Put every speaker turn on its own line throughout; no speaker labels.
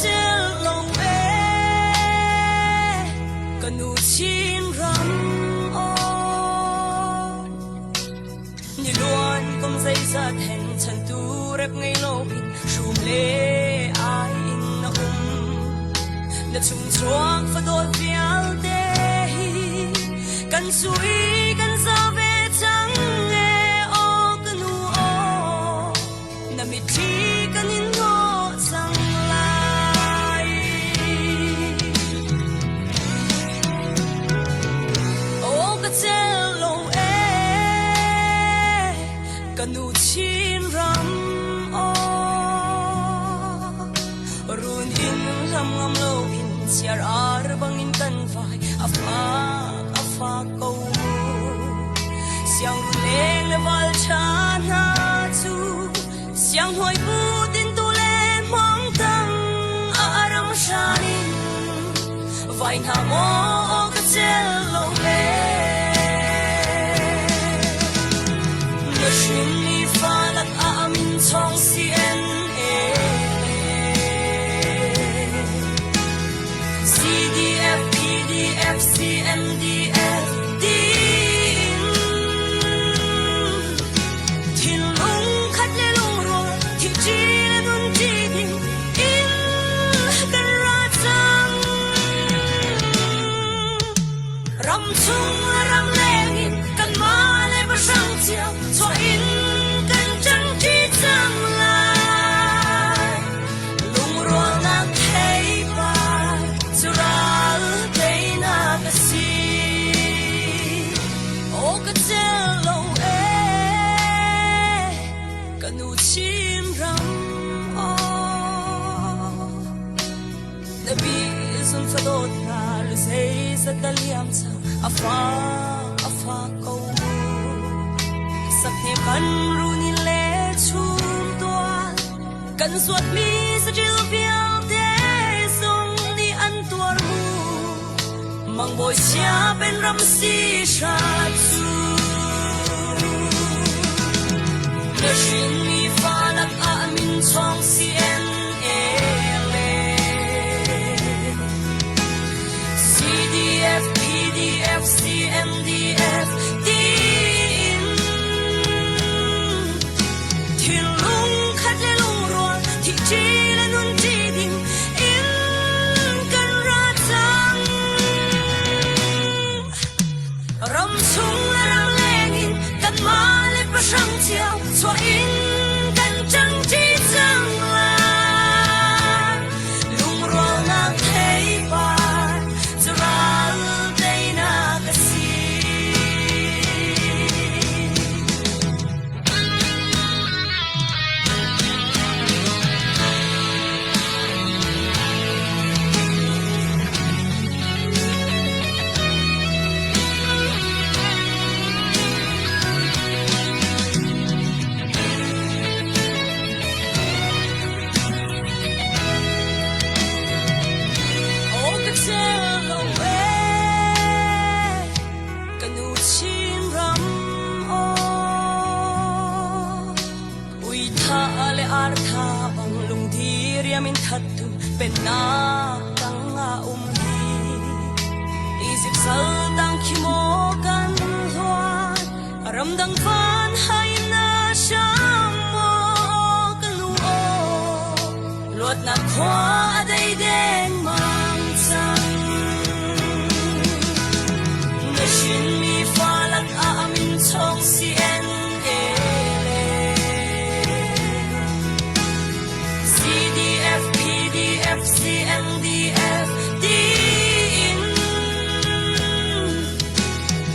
tel long e kanu chin ram o ni luan kom zai za theng chan tu rep ngai lo in shum le ai in na na chung chuang fa dot vial te hi kan sui kan za ve chang e o kanu o na mi thi kan in ngo sang lai o ka tel lo e kanu chin ram o run in lam ngam lo in siar ar bang in kan vai afa ko siang leng le wal chana chu siang hoi bu tin tu le mong tang aram shanin vai na mo ka tel lo le na shin ni fa lak amin chong si en CDF, PDF, CMDF, din Thiên lung khát lê lung rồi thì chi lê đun chi đình in cần ra chăng ram chung ram lê nghìn cần ma lê bà sang chiều cho in cần chẳng chi chăng lại lung rồi nạc thấy bà cho ra chin ram o na bi sun fa dot na lu sei sa kaliam cha afa ko sak ne kan ru ni le chum tua kan suat mi sa jil vial de song ni an tuar mu mang boy sia ben ram si sha chu na shin mi fa lak amin chong si en ele CDF, PDF, CMDF, din thiên lung khát lê lung rồi thì chi lê nun chi đình in cần ra chăng ram chung ram lê nghìn cần ma lê bà sang chiều cho in cần chẳng chi chăng là lung rồi na thấy bà cho ra đây na cái gì min thatu pen na tanga hi isip sal tang khimo kan hoan ram dang fan hai na sham mo kan lu o lot na khwa dai deng mang sang na shin mi fa lak amin chong si en CMDF, din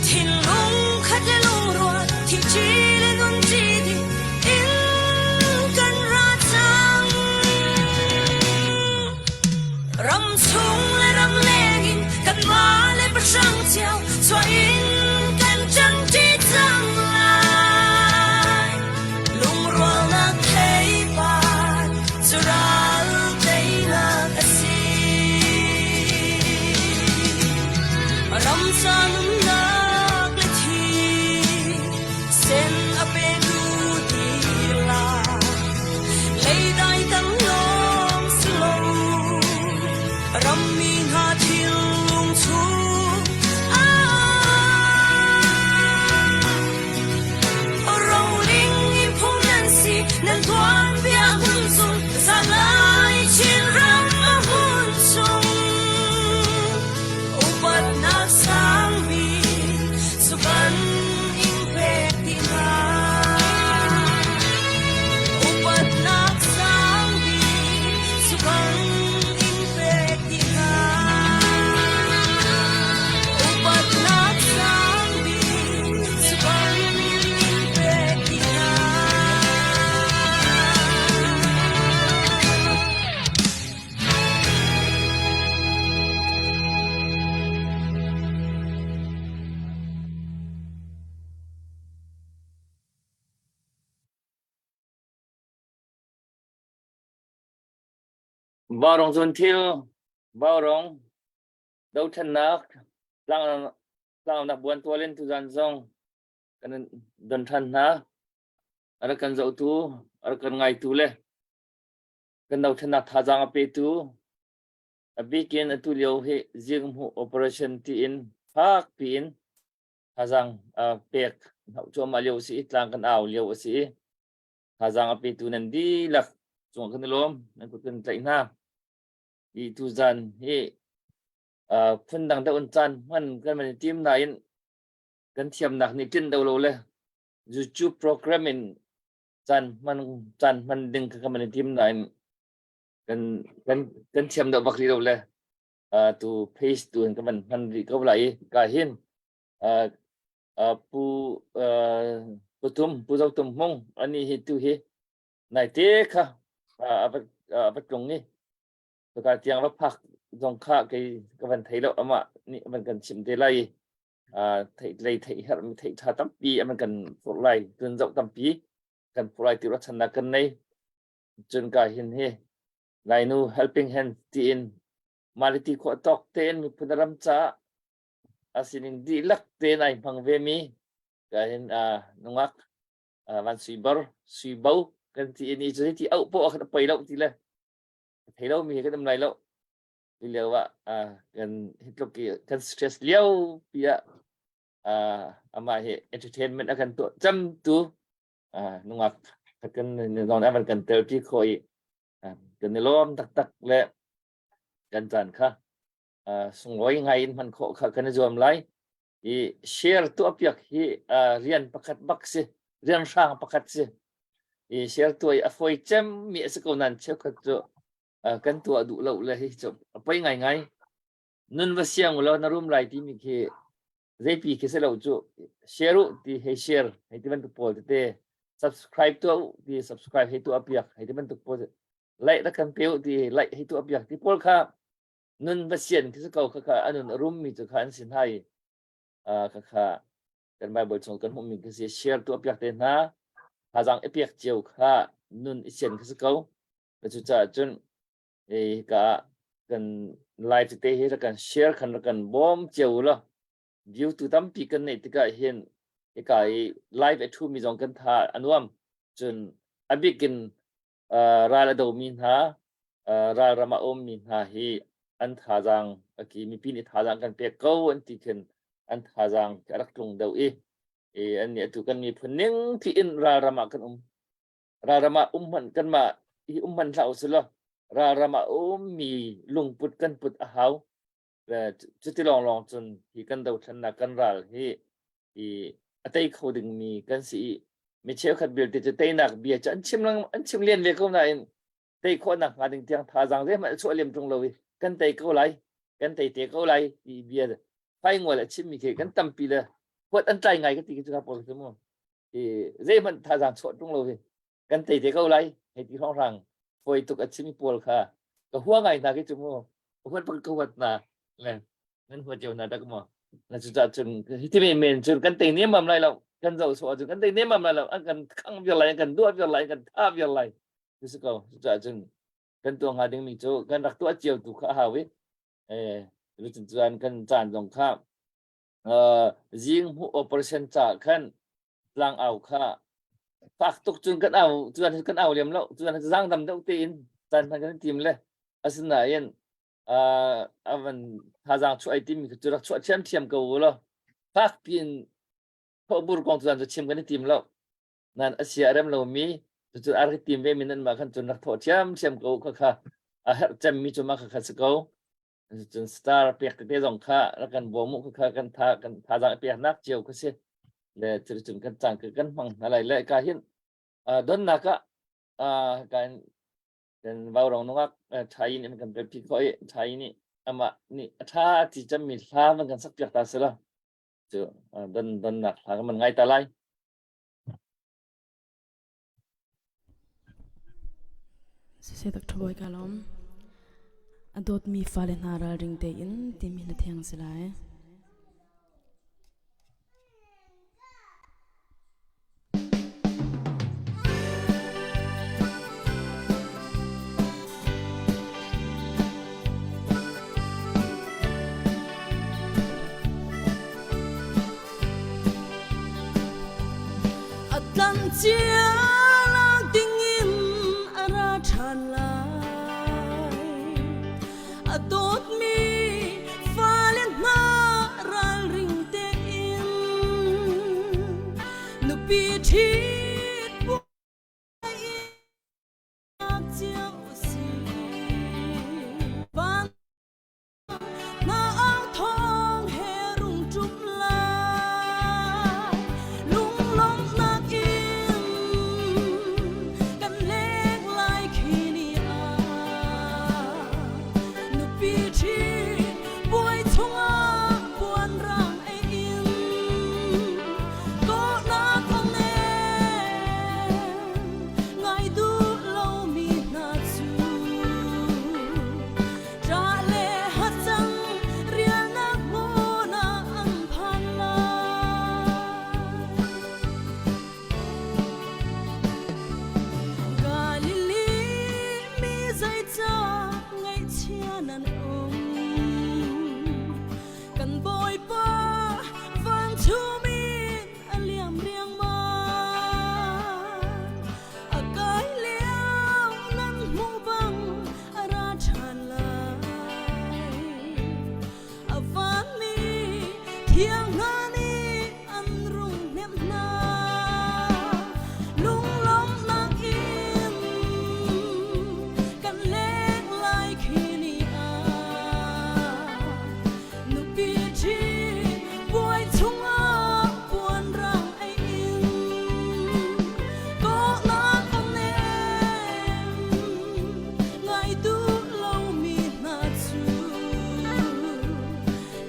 thiên lung khát lê lung rồi thì chi lê nun chi đình in cần ra chăng ram chung lê ram lê nghìn cần ma lê bà sang chiều cho in cần chẳng chi chăng lại lung rồi na thấy bà cho ra ram san nak le thi sen ape du di la lei dai tang long slow
bao rong zon thiêu bao rong đâu thân nak lang na buan tua lên tu zan zong kan don thân na ara kan zau tu ara kan ngai tu le kan đâu thân nak tha jang ape tu abikin atu liu he jing hu operation ti in phak pin tha jang pek hau cho ma liu si tlang kan aw liu si tha jang ape tu nan di lak chung kan lom nan ku kan tlai na i tu zan he phun đằng đâu chan man kan man team na in kan thiam nak ni tin đâu lo le YouTube programming chan man ding ka man team na in kan thiam đâu bak li đâu le tu paste tu kan man ri ko lai ka hin pu zau tum mong ani hi tu hi nai te kha abat long ni ka tiang lo phak dòng khá cái vấn thấy đâu mà mình cần chìm thế này thấy lấy thấy hết mình thấy thà tắm pi mình cần phụ lại tuyên rộng tắm pi cần phụ lại tiêu ra chân là cần này chân cả hiện he lại nu helping hand tin maliti ko tok ten mi punaram cha asinin di lak te này bằng về mi cái hiện nungak van suy bau cần tin ni chơi thì ậu bộ cái bay đâu thì là thấy đâu mi cái tầm này đâu liu kan hitlok ki kan stress liu pia ama he entertainment akan tu jam tu nungak kan non avan kan therapy khoi kan lom tak le kan chan kha sungoi ngai man kho kha kan zom lai i share tu apiak hi rian pakat baksi rian sang pakat si i share tu ai afoi chem mi se ko nan che kha tu kan tua du lo le hi chop pai ngai nun va siang lo na room lai ti mi ke repi ke se lo chu share ti he share he ti ban tu pol te subscribe to ti subscribe he tu apiak he ti ban tu pol like da kan peu ti like he tu apiak ti pol kha nun va sian ke se ko kha anun room mi chu khan sin hai kha kan bible chong kan hom mi ke se share tu apiak te na ha jang apiak chiu kha nun sian ke se ko chu cha chun cả cần live thì thế là cần share cần bom chiều lo view từ tấm pi cần này thì cái hiện cái live ở thu mi dòng cần thà anuam chun abikin ra là đầu min ha ra rama om min ha hi an thà rằng cái mi pin thà rằng cần pe câu an ti cần an thà rằng cái rắc lùng đầu anh này tu cần mi phun neng thì in ra rama cần ra rama man cần mà man sao silo ra rama mi lung put kan put a hau chuti long chun hi kan do than na kan ral hi atei khoding mi kan si mi cheu khat bil ti te nak bia chan chim lien le ko na in tei kho na nga ding tiang tha jang re ma chu lem tung lowi kan tei ko lai kan tei te ko lai i bia phai ngồi lại chim mi ke kan tam pi le hot an trai ngai ka ti chu ka pol tu mo re man tha jang chu tung lowi kan tei te ko lai he ti hong rang foi tuk at simi pol kha ka huwa ngai na ke chumo huat pag kawat na le nan huat jaw na dak mo na chu cha chun ti me men chun kan te nem mam lai lo kan zo so chun kan te nem mam lai lo an kan khang việc lai kan duat việc lai kan tha việc lai chu ko chu cha chun kan tu nga ding mi chu kan rak tu a chiu tu kha ha we lu chun chuan kan chan jong kha jing hu operation cha khan lang au kha phak tuk chun kan au liam lo chuan jang dam deuh te in chan kan tim le asna yen avan ha jang chu ai tim chu rak chu thiam ko lo phak pin pho bur kong chuan chu chim kan tim lo nan asia ram lo mi chu ar ki tim ve min nan ma khan chun rak tho thiam ko kha a her cham mi chu ma kha se ko chun star pek te jong kha rak kan bo mu kha kan tha jang pek nak chiu ko se le chun kan chang kan mang halai le ka hin don naka kan vào rong nungak thai ni kan pi ko thai ni ama ni tha ti cham mi thla man kan sak pyak ta sela chu don nak thla man ngai ta lai
se tak thoboi kalom adot mi falen haral ring te in ti mi na thang selai
chia lang tình in ara than lai a tốt mi pha lên na ral ring te in nu pi thit bu ak chiao si ban na ang thong he rung chup la lung long na in kan lek lai khi ni a nu pi thi boy chung a buan rang ai in ko na không ne ngai du lâu mi na chu ra le hát chăng riêng nát mô na ang phan lai Galili mi dây cha ngày chia nan cần bồi ba vang chu min a liam riêng ma a cái liao nan mu bang a ra chan lai a van mi thiang na ni an rung nem na lung long na in kan lek lai khi ni a nu pi thi boy chung a buan rang ai in ko na không ne ngai tu lâu mi na chu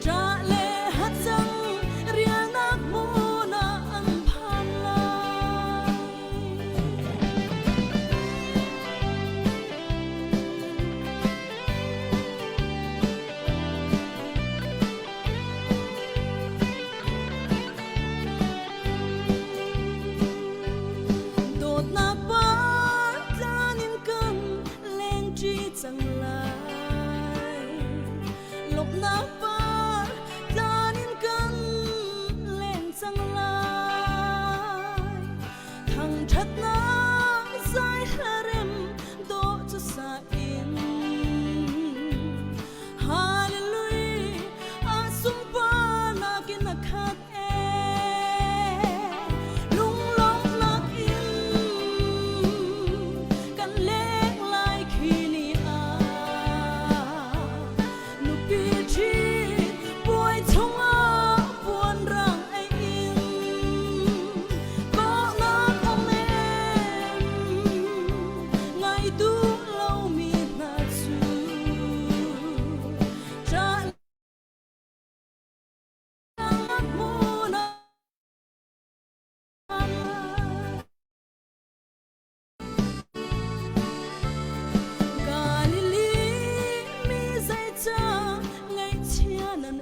tra le hát chăng riêng nát mô na ang phan lai đột na ba ra niên cân lên chi chẳng lại lộc na ba ra niên cân lên chẳng lại thằng thất na dài ha rem do cho sa in hallelujah asumpa na kinakhat lung long na in kan lek lai khi ni a nu pi thi boy chung a buan rang ai in có na không ne ngai tu lâu mi na chu tra nát mô na Galili mi dây cha ngày chia nan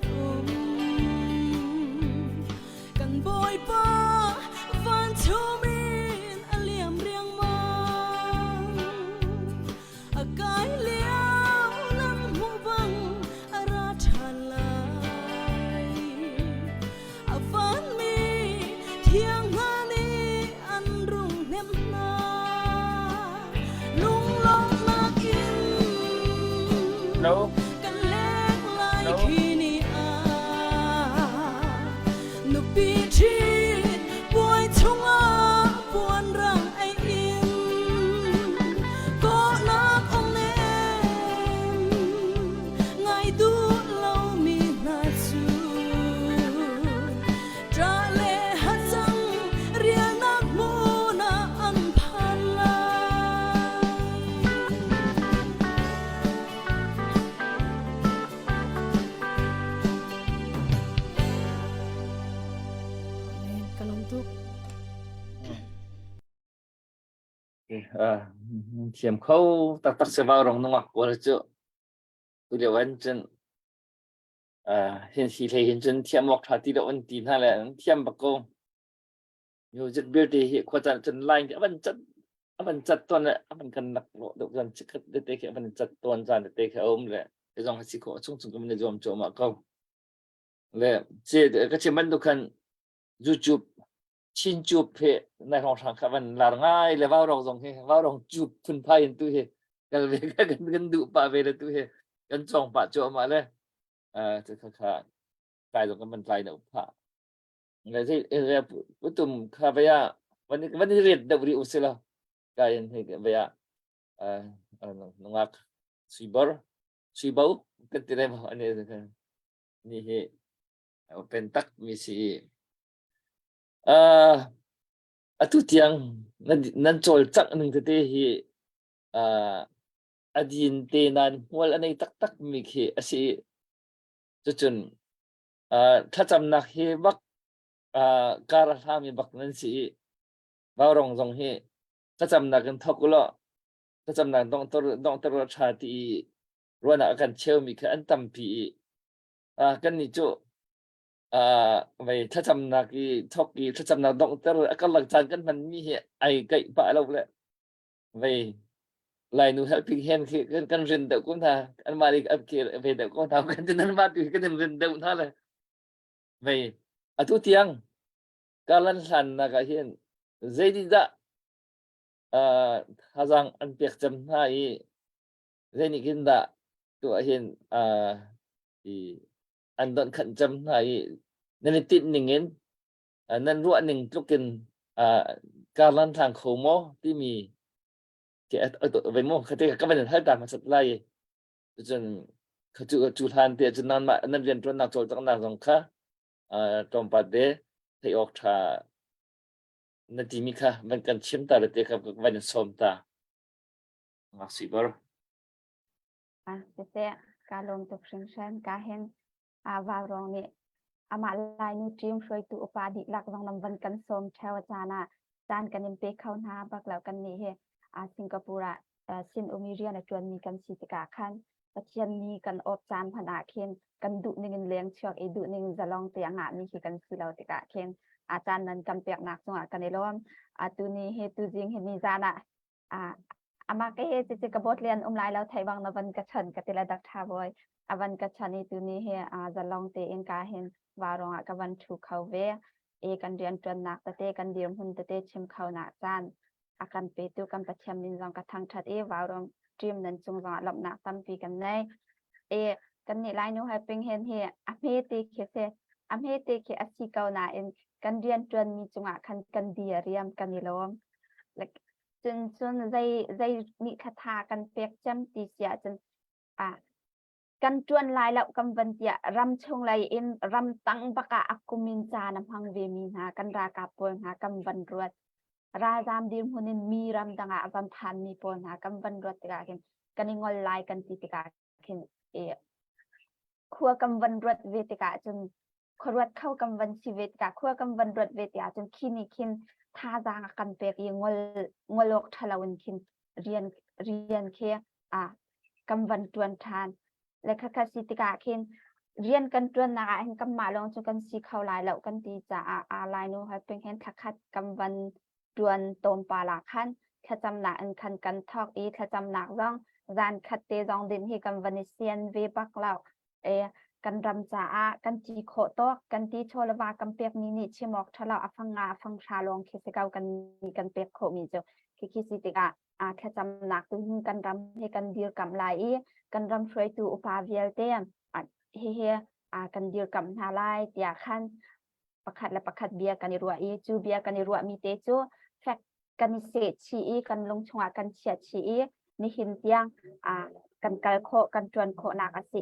cần bồi ba van chu min a liam riêng ma a cái liao nan mu bang a ra than lai a van mi thiang nga ni an rung nem na lung long na in
Hello.
kan lek lai
Hello.
khi ni a nu pi thi boy chung a buan rang ai in ko na không ne ngai du lâu mi na chu tra le hát chăng riêng nát mô na an phan lai
kalom tu
Chiếm khâu tắc tắc sẽ vào rong nông của là chỗ tôi đều vẫn chân hiện sĩ thấy hiện chân thiêm mọc thả tí độ ấn tín hay là thiêm bạc công nhiều rất biết thì hiện qua chân lành thì vẫn chặt tuần lại vẫn cần nặc lộ được dần chứ không để tế khi vẫn chặt tuần dần để tế khi ôm lại cái dòng sĩ cổ chung chung cái mình dùng chỗ mà công lệ chỉ cái chỉ mình được cần YouTube ชินจูบเพในห้องทางครับมันลาง่ายเลยว่ารองทรงเฮว่ารองจูบทุนพายันตู้เฮกันเลยกันดูปะเวลตู้เฮกันจองปะโจมาเลยจะค่ะกลายตรงกันมันกลายเนาะพะไงที่ปุตุมข้าพยาวันนี้เรียนดับริอุสละกายให้พยานงอักสีบากันที่ไหนมาอันนี้กันนี่เฮเป็นตักมิสีatu tiang nan chol chak ning te hi adin te nan wal anei tak tak mi khi asi chuchun tha cham nak he bak kar ha mi bak nan si bawrong jong he tha cham nak kan thokulo tha cham nak dong tor tha ti ruana kan cheu mi kha an tam pi kan ni chu vậyถ้าจำนักอีทอกอีถ้าจำนักดอกเตอร์ก็หลักจานกันมันมีเหตุไอไก่ปะเราเลยvậy lại nu helping hand khi kan rin đậu cũng tha anh mà đi ấp kia về đậu cũng tha kan chân mà tùy cái rin đậu thaเลยvậy tu tiang kalan san na ka hian zaidi da hazang an pek cham na i zaini kin da tu hian i an don khẩn chăm này nên tin ningin nên ruộng ning tukinการลันทางโคโมที่มีเกี่ยวตัวเป็นโมคติก็เป็นให้ตามมาสักไล่จนเขาจูทานเตียจนนั้นมานั่นเรียนจนนักโจทย์ตั้งนานสงค่ะตรงประเดี๋ยวที่ออกท่านาทีมีค่ะมันกันชิมตาเลยเตียกับวันสมตามาสิบาร์
เจ๊การลงตุกเชิงเชิญการเห็นวาวรองนี่อามาลายนูทรีมช่วยตัวอุปาดิหลักวังนำวันกันสมเชวจานาจานกันยิมเปเข้าหน้าบักแล้วกันนี่เฮสิงคโปร์สินอุมิเรียนจวนมีกันสิทธิกาขันประเทศนี้กันอบจานพนาเคนกันดุหนึ่งเลี้ยงเชือกดุหนึ่งจะลองเตียงมีคือกันสิเราติกาเคนอาจารย์นั้นกันเปียกหนักจังหวะกันในล้อมตัวนี้เฮตุจริงเห็นมีจานะอามาก็เฮจะกระบดเรียนลายแล้วไทยวังนวันกระชันกติลดักทาบอยวันกระชันนี่ตัวนี้เฮจะลองเตเองกาเห็นวารองกับวันถูกเขาเวกันเรียนจนหนักเตกันเดียมหุ่นเตชิมเขาหนักจานอาการเปตุกันประเทศมินจังกระทั่งชัดวารองเตรียมนั้นจงจังหลับหนักตั้มปีกันในกันนี่ไลน์นู้ให้เป็นเห็นเฮอเมติเคเซอเมติเคอสิเกาหนากันเรียนจนมีจังหวะคันกันเดียเรียมกันนี่ล้อมจนใจนิคทากันเปียกจำตีเสียจนกันจวนลายแล้วกำวันเตียรำชงลายรำตั้งปะกะอักกุมินจานำพังเวมีนากันรากาปนหากำวันรวดราจามดิมหุนินมีรำดังอาบัมพันมีปนหากำวันรวดติกาเข็นกันงอลลายกันติกาเข็นขัวกำวันรวดเวติกาจนขรวดเข้ากำวันชีเวติกาขัวกำวันรวดเวติกาจนคินท่าจางกันเปียกงอลกทลาวันคินเรียนเคกำวันจวนทานและคคสิติกาเคนเรียนกันจวนนาเห็นกำมาลองจนกันสีเขาลายแล้วกันตีจะลายนู้ให้เป็นเห็นทักกำวันจวนตมปาลาขันขจำหนักคันกันทอกขจำหนักร้องจานคัดเตจองดินให้กำวันเซียนเวบักแล้วกันรำจ่ากันจีโคโตกันตีโชลวากำเปียกมินิชิมอกทะเลาะฟังงาฟังชาลองเคสเกากันมีกันเปียกโคมีเจ้าคิสิติกาแค่จำหนักตัวกันรำให้กันเดียวกับลายกันรำช่วยตัวอุปาเวียลเตียมเฮกันเดียวกับนาลายเตียขันประคัดและประคัดเบียกันรัวจูเบียกันรัวมีเตจูแฟกกันเศษชีกันลงชงกันเฉียดชีนี่หินเตียงกันกระโคกันจวนโคหนักสี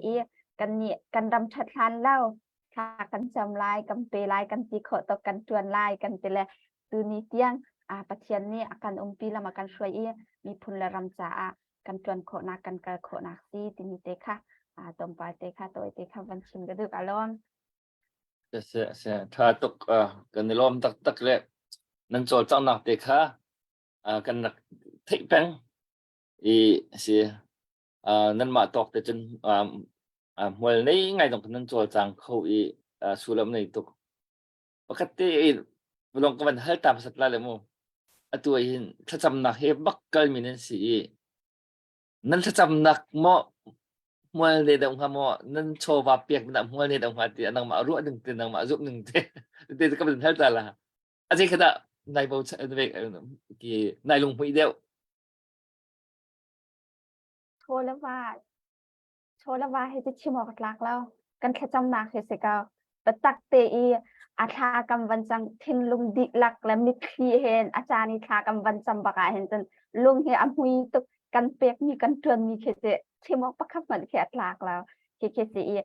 กันเนี่ยกันรำชัดทันเล่าค่ะกันจำลายกันเปลายกันตีโคตกันจวนลายกันเตละตัวนี้เตียงประเทศนี้อาการปีละมากันช่วยมีพลรำจ่ากันจวนโคนักกันกระโคนักซีติมิเตค่ะตรงไปเตค่ะตัวเตค่ะวันชิมกระดูกอารมณ์
เสียถ้าตกกันในลมตักเลยนั่นโจจังหนักเตค่ะกันนักเทปแปงเสียนั่นมาตกแต่จนมวยนี้ไงตรงนั้นโจจังเขาสุรมในตกปกติลงกันมันให้ตามสัตว์เลยมั้งตัวเองถ้าจำหนักเฮบักเกิลมีนั่นสินั่นถ้าจำหนักมอมวยในดงฮะมอนั่นโชว์ว่าเปียกมันมวยในดงฮะที่นั่งมารู้หนึ่งที่นั่งมาจุบหนึ่งที่ก็เป็นเท่าไหร่ละ อาจจะkada nai bau ki nai lung pui deu
โชว์แล้วว่าโชว์แล้วว่าให้จะชิมออกหลักแล้วกันแค่จำหนักเหตุเก่าปตักเตอีอาชากำวันจังทินลุงดิลักและมิตรีเห็นอาจารย์นิทากำวันจำบากาเห็นจนลุงเฮอมุยตุกกันเปียกมีกันเตือนมีเคเจชิมออกประคับเหมือนแค่หลักแล้วเคเจอี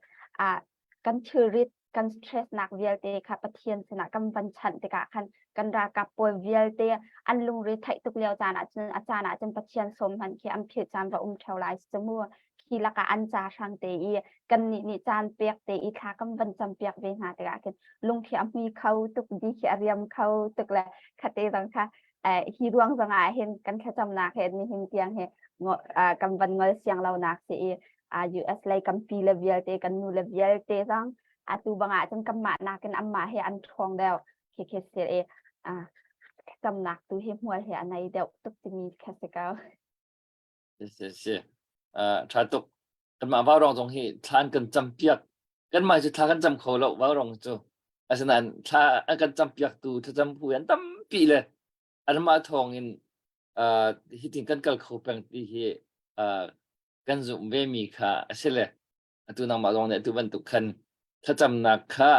กันชื่อริดกันสเตรสหนักเวียลเตค่ะประเทียนสนะกำวันฉันเตกะคันกันรากับป่วยเวียลเตอันลุงริไทยตุกเลียวจานอาจารย์อาจารย์ประเทียนสมพันธ์เคอัมเพียจามว่าเทวไลส์จมัวคีละกะอันจาชังเตอีกันนิจานเปียกเตอีทากำวันจำเปียกเวหาเตกะคันลุงเคอัมมีเขาตุกดีเคเรียมเขาตุกแลคเตตังค่ะฮีรวงสังอาเห็นกันแค่จำนักเห็นมีเห็นเตียงเห็นกำวันเงยเสียงเรานักเสียUS ไลกัมปีเลเวียลเตกันนูเลเวียลเตซังตูบางอาจจะกำมานากันอัมมาเฮอันทองเดวเคเสียจำนักตูเฮมัวเฮอันในเดวตุกจะมีแค่สิเก้า
是tratuk kan ma warong jong hi thlan kan champiak kan mai chu thla kan cham kho lo warong chu asanan thla kan champiak tu tha cham pu yan tam pi le an ma thong in hi tin kan kal kho pang ti hi kan zum ve mi kha asele tu nang ma rong ne tu ban tu khan tha cham na kha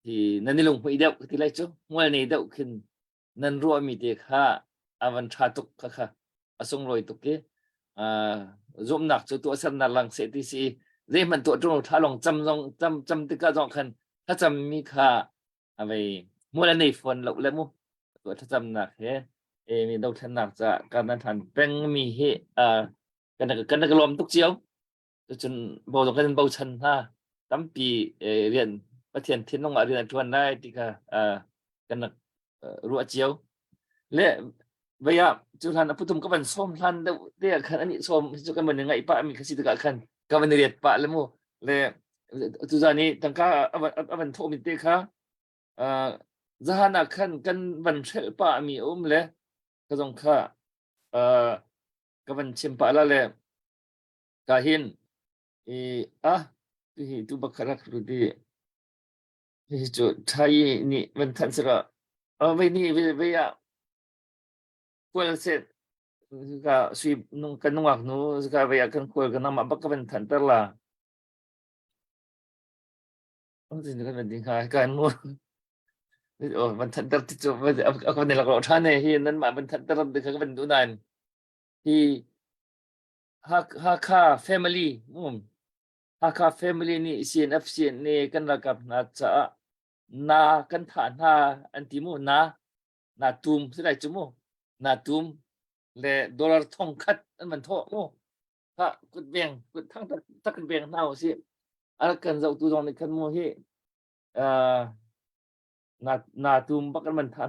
thì nan nilung hui deu ti lai chu ngol nei deu khin nan ro mi te kha avan tratuk kha asung roi tu ke zoom nak chu tu san na lang se ti si re man tu tro tha long cham ti ka jong khan tha cham mi kha avei mo la nei phone lo le mu tu tha cham nak he mi do than nak cha ka nan than peng mi he kan na lom tuk chiao tu chun bo jong kan bo chan ha tam pi rian pa thian thin long a rian chuan nai ti ka kan na ru chiao le bây giờ chú hắn đã putum các bạn xóm hắn đâu đây khăn anh xóm cho các bạn ngày bạn mình kasi tất khăn các bạn liệt bạn lắm mo le chú giờ này tăng cả bạn thô mình tê khá giờ hắn là khăn căn bạn sẽ bạn mình ôm le cái dòng khá các bạn chim bạn là le cả hin thì tu bạc khắc rồi thì chỗ thay ni bạn thân sẽ là vậy ni vậy à kual set ka sui nung kanungak nu ka vaya kan kual ka nama bak kan thantar la tin kan din ka kan mo ban thantar ti chu ak ban la ko thane hi nan ma ban thantar de ka ban du nan hi ha kha family ha kha family ni CNF ni kan la kap na cha na kan tha na antimu na tum sai chu mo na tum le dollar thong khat an man tho mo ha kut beng kut thang tak kan beng nau si ar kan zau tu dong ni kan mo hi na tum bak kan man tha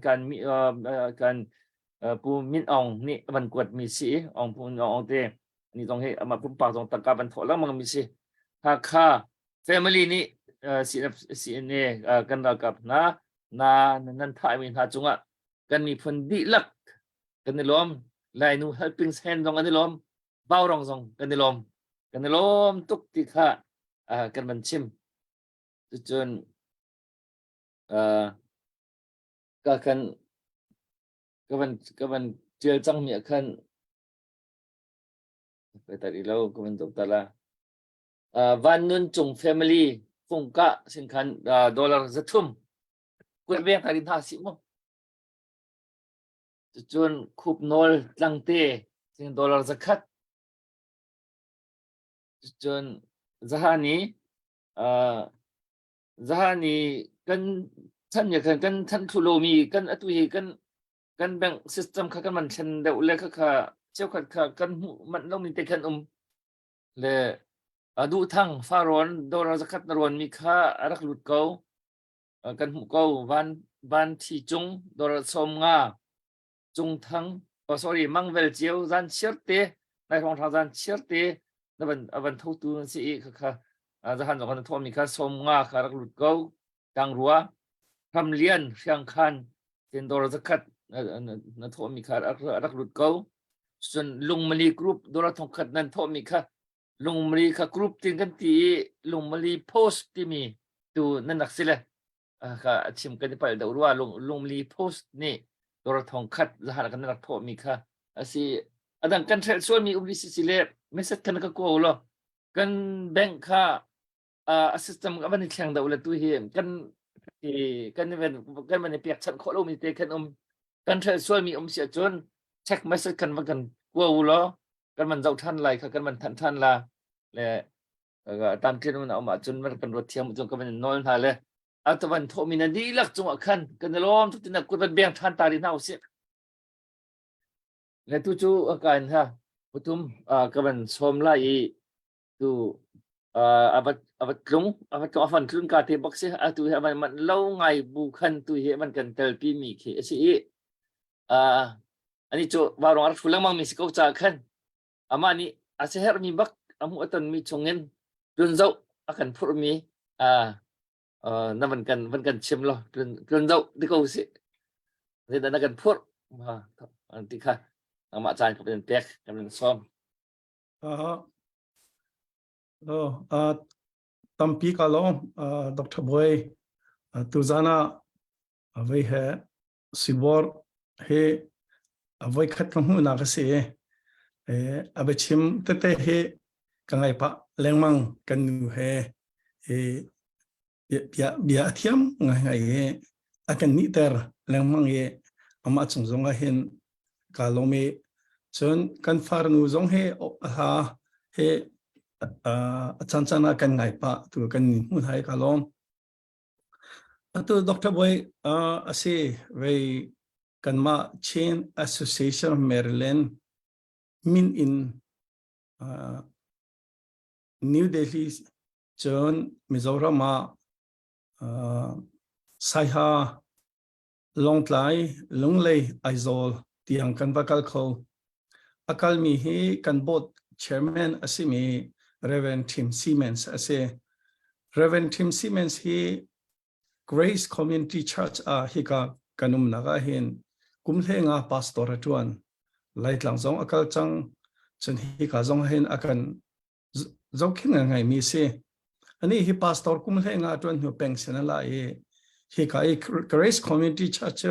kan mi kan pu min ong ni man kwat mi si ong pu ong te ni dong he ama pu pa dong tak ka ban tho lang mang mi si ha kha family ni si ne kan da kap na nan thai min ha chunga kan mi phun di lak kan ni lom lai nu helping hand dong kan ni lom bao rong dong kan ni lom tuk ti kha kan man chim tu chun ka kan chial chang mi khan pe ta di lo ko man tok ta la van nun chung family phung ka sin khan dollar zathum kut ve ta din ha si mo chuan khup nol tlangte sin dollar zakhat chuan zahani kan than ya kan than thulo mi kan atui kan bank system kha kan man chen deuh le kha cheu kha kan man lo min te khan le adu thang faron dollar zakhat na ron mi kha arak lut ko kan hu ko van thi chung dollar som nga chung thang sorry mangvel chiao zan chierte nai thong thang zan chierte na ban thau tu si kha zahan zo kan thom mi kha som nga kha rak lut ko tang ruwa tham lian siang khan ten dollar zakat na thom mi kha rak lut ko sun lungmali group dollar thong khat nan thom mi kha lungmali kha group tin kan ti lungmali post ti mi tu nan nak sile ka chim kan pal da urwa lung li post ni dor thong khat zahar kan rak tho mi kha asi adang kan thel so mi ubli si le message kan ka ko lo kan bank kha system ka ban thlang da ula tu hi kan man piak chan kho lo mi te kan kan thel so mi sia chon check message kan va kan ko lo kan man zau than lai kha kan man than la le tam tin man ma chun man kan ro thiam chung kan man nol tha le atavan tho mi na di lak chung khan kan lom tu tin ku ban beng than ta ri nau se le tu chu kan ha putum ka ban som lai tu abat klung abat to afan klung ka te box se atu ha man lo ngai bu khan tu he man kan tel pi mi khi si ani chu warong ar fulang mang mi si ko cha khan ama ni ase her mi bak amu atan mi chungen run zau akan phur mi na man kan chim lo run zau di ko si ni da na kan phur anti kha ama chan ko ben tek kan som
tampi ka lo Dr. Boy tu zana avai hai sibor he avai khat kam hu na ka se abe chim te he kangai pa lengmang kan nu he bia thiam ngai he akan ni ter lengmang ye ama chung zong a hen ka lo me chon kan far nu zong he ha he chan chan akan ngai pa tu kan ni mu hai ka lom atu Dr. Boy ase ve kan ma Chain Association of Maryland min in New Delhi chon Mizoram ma Saiha Longtlai Lunglei Aizol tiang kan bakal kho akal mi he kan bot chairman asimi Reverend Tim Siemens ase Reverend Tim Siemens he Grace Community Church hika kanum naga hin kumthenga pastor atuan light lang zong akal chang chen hika zong hin akan zokhin ngai mi se ani hi pastor kumthenga atuan hu pension la hika Grace Community Church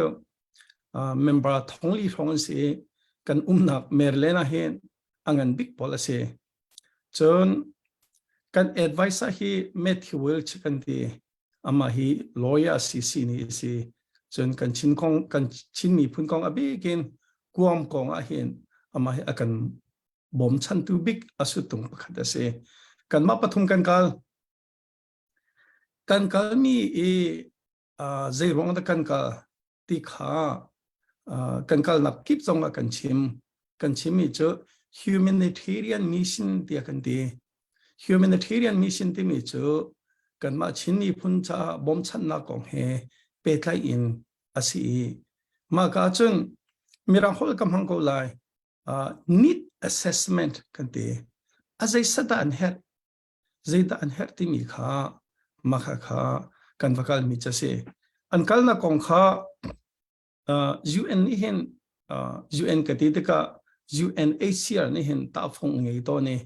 member thongli thong se kan umnak Merlena hin angan big policy chon kan advisor hi Matthew Welch kan ti ama hi lawyer CC ni si chon kan chin mi phun kong abegin kuam kong a hin ama hi akan bom chan tu big asutung pakhat ase kan ma pathum kan kal mi zai rong da kan ka ti kha kan kal nap kip zong a kan chim mi cho humanitarian mission ti kan ti humanitarian mission ti mi cho kan ma chin mi phun cha bom chan na kong he pe thai in asi ma ka chun mirang hol kam hang ko lai need assessment kan ti azai sada an her zaida an her ti mi kha ma kha kan vakal mi cha se an kal na kong kha UN ni hen UN ka ti ka UNHCR ni hen ta phong ngei to ne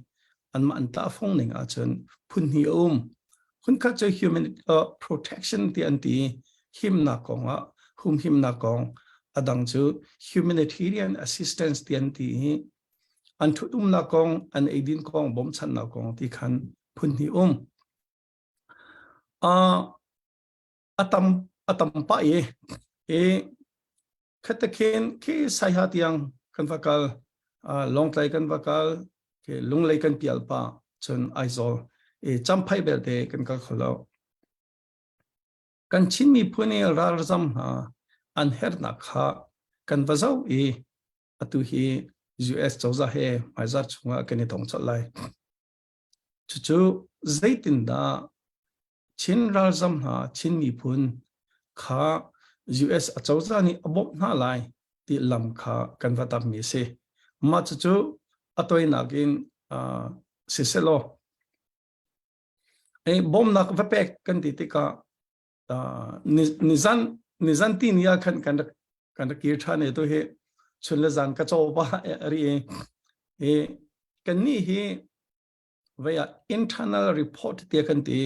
an ma an ta phong ning a chun phun hi hun ka cho human protection ti an ti him na kong him na kong adang chu humanitarian assistance ti an ti an thu na kong an edin kong bom chan na kong ti khan phun hi atam pa khataken ke saihat yang kan vakal long tlai kan vakal ke lung lai kan pial pa chon aizol champai berde kan ka kholo kan chin mi phune rar zam an her na kha kan vazau atu hi US chawza he maiza chunga kani tong chalai chu zaitin da chin rar zam chin mi phun kha US chawza ni abop na lai ti lam kha kan vatam mi se ma chu atoi nagin siselo bom nak vapek kan ti ka nizan tin ya kan kir thane to he chunla zan ka choba ri kan ni hi via internal report te kan ti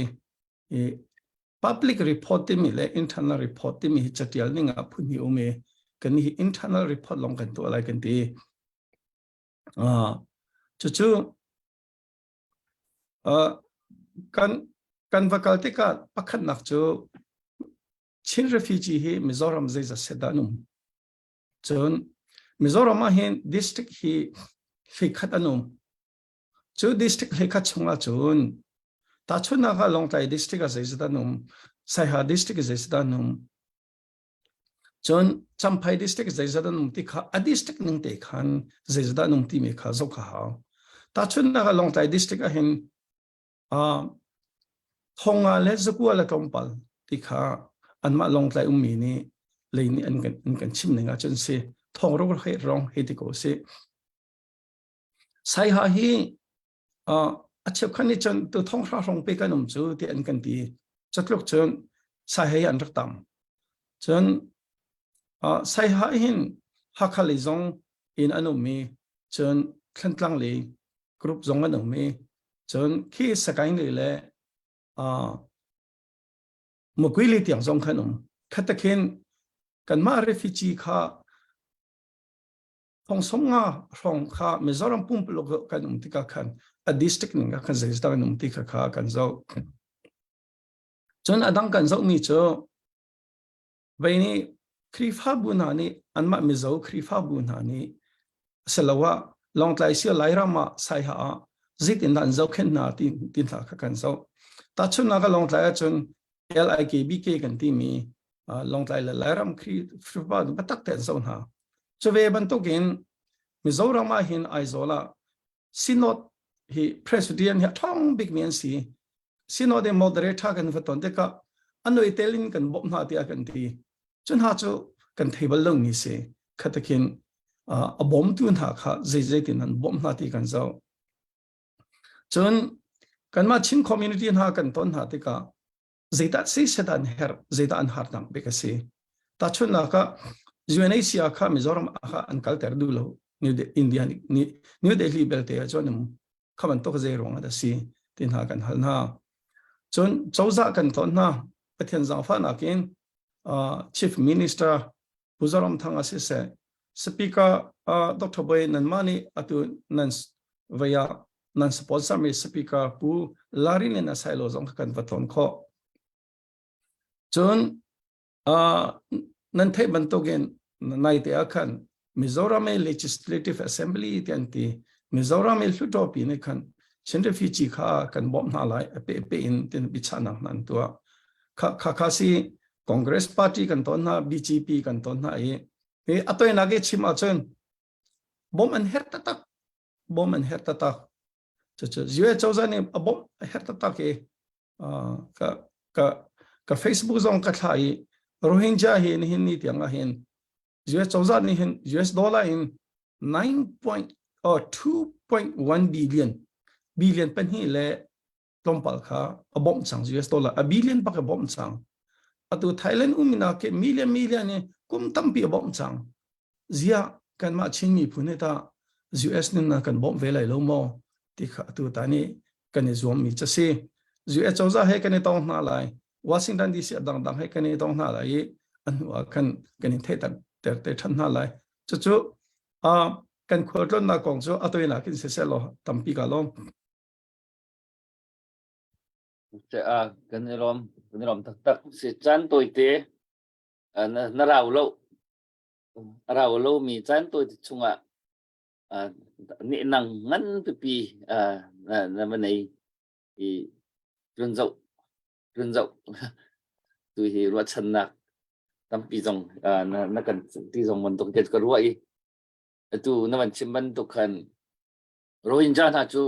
public report ti mi le internal report ti mi chatial ni nga phun hi ome kan hi internal report long kan to lai kan ti chu chu kan faculty ka pakhat nak chu chin refugee hi Mizoram zai za sedanum chun Mizoram ma hin district hi khatanum chu district hi khat chunga chun ta chuna ga long tai district a zai sedanum Saiha district zai sedanum chun Champhai district zai sedanum ti kha a district ning te khan zai sedanum ti me kha zo kha ha ta chuna ga long tai district a hin thonga le zakua la kompal ti kha anma long tai ummi ni leini an kan chim ninga chun se thong ro he rong he ti ko se sai ha hi a chep khani chun tu thong ra rong pe kanum chu ti an kan ti chatlok chun sai hai an rak tam chun sai ha hin ha khali zong in anumi chun khantlang le group zong anumi chun khi sakai ni le mukwi tiang zong khanum khatakin kan ma refugee kha phong songa rong kha Mizoram pumplo kanum tika khan a district ninga khan zai sta kanum tika kha kan zo chon adang kan zo mi cho vaini khrifa bunani anma mizo khrifa bunani selawa long tlai sia lairama sai ha zit in dan zo khen na tin tha kha kan zo ta chun na ga long tlai chun LIKBK kan ti mi long tlai la lairam khrifa batak ten zo na cho ve ban to gen Mizoram ma hin aizola sinod hi president hi thong big man si sinod de moderator kan faton te ka anoi telin kan bom na ti kan ti chun ha chu kan table long ni se khatakin a bom tu na kha zai tin an bom na ti kan zo chun kan ma chin community na kan ton ha ti ka zeta se sedan her zeta an har dang be ka se ta chun na ka UNHCR kha Mizoram kha an kalter du lo New Delhi belte chonum khaman to zai rong da si tin ha kan hal na chon chawza kan ton na pathian za fa na kin chief minister Mizoram thanga se speaker Dr. Boy Nanmani atu nan via nan sponsor me speaker pu larin na silo zong kan vaton kho chon nan thai ban to gen nai te akhan Mizoram Legislative Assembly tianti Mizoram Lutopi ne khan chenrefichi kha kan bom na lai pe in tin bichana nan tua kha si Congress Party kan ton na BJP kan ton na e atoy na ge chima chen bom an herta tak cha jue chawza ni bom herta tak e ka Facebook zong ka thai Rohingya hin ni tiang a hin US chawza ni hin US dollar in 2.1 billion pen hi le tompal kha a bom chang US dollar a billion pa ka bom chang atu Thailand umina ke million ni kum tampi a bom chang zia kan ma chingmi phuneta US nin na kan bom velai lo mo ti kha tu ta ni kan zom mi chase US chawza he kan tong na lai Washington DC dang he kan tong na lai an wa kan the tan te than na lai chu kan khorton na kong chu atoi na kin se lo tampi ka lo
se kan rom tak se chan toi te na rau lo mi chan toi chunga ni nang ngan pi na manai i run dậu tui hi ruat chan nak tampi jong na kan ti jong mon tok ket ka ruai tu na man chimban to khan Rohingya na chu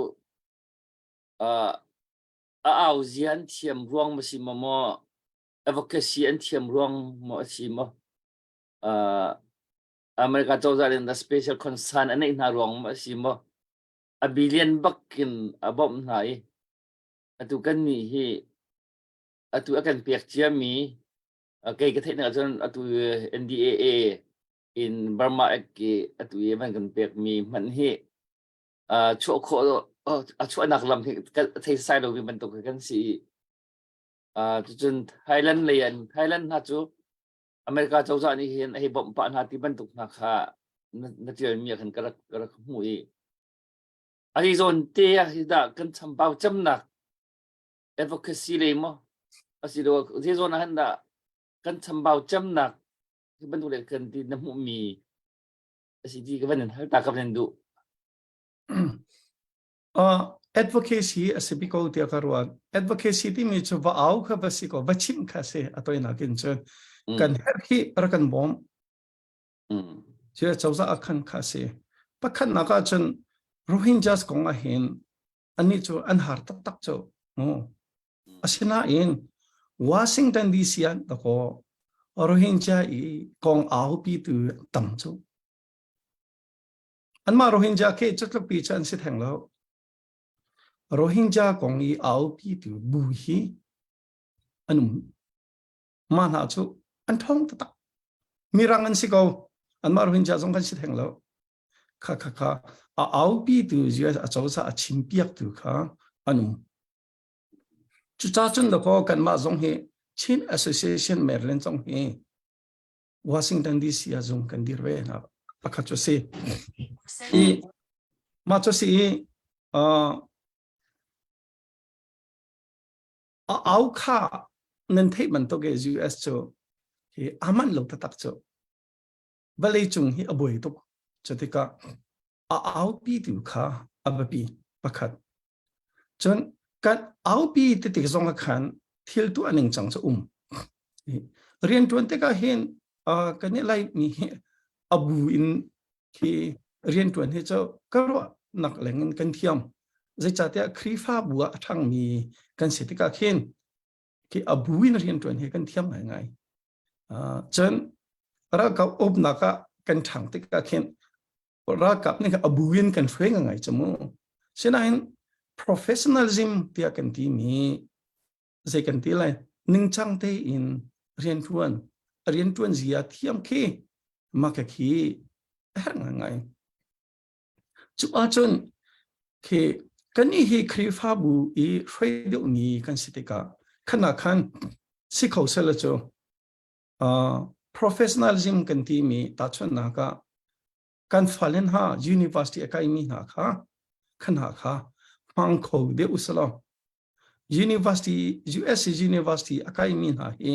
au zian thiam ruang ma si mo advocacy an thiam ruang mo si mo America chawza in the special concern an na ruang ma si mo a billion bakin abom nai atu kan ni hi atu akan piak chiami cái thế nào cho atu NDAA in Burma ki atu yeman kan piak mi man hi chỗ khó chỗ nạc làm thì thấy sai đầu vì mình tục kan si chun Thailand liền Thailand ha chu America châu za ni hian hei bom pa na ti ban tuk na kha na tir mi khan kala mui ani zon te hi da kan cham bao cham na advocacy le mo asi do je zon han da kan cham bao cham na ki ban tu le kan ti na mu mi asi di ka ban ha ta ka ban du
advocacy asipiko tia karwan advocacy ti mi chu va au kha basiko vachim kha se atoi na kin chu kan her hi rakan bom che chawza akhan kha se pakhan na ka chun Rohingyas kong a hin ani chu an har tak tak chu asina in Washington DC an ko Rohingya i kong au pi tu tam chu an ma Rohingya ke chutlok pi chan sit hang lo Rohingya kong i au pi tu bu hi anum man ha chu an thong ta tak mirang an siko an ma Rohingya jong kan sit hang lo kha au pi tu US a chaw sa a chim piak tu kha anum chu cha chun lo ko kan ma jong he Chin Association Maryland jong he Washington DC a jong kan dir ve na pakha chu se i ma chu si au kha nan thei man to ge US chu he aman lo ta tak chu balei chung hi aboi to chatika au pi tu kha abapi pakhat chon kan au pi te te zong khan thil tu aning chang chu rian tuan te ka hin kan ni lai ni abu in ki rian tuan he cho karo nak lengin kan thiam zai cha te khrifa bua thang mi kan setika khin ki abu in rian tuan he kan thiam ngai ngai chon ra ka ob na ka kan thang te ka khin ra kap ni ka abuin kan feng ngai chamu sinain professionalism tia kan ti mi zai kan ti lai ning chang te in rian tuan zia thiam ke ma ka khi her ngai chu a chon ke kani hi khrifa bu i hredo ni kan sitika khana khan sikhau sela cho professionalism kan ti mi ta chon na ka kan falen ha university academy na kha khana kha mang kho de usalo university US university academy na hi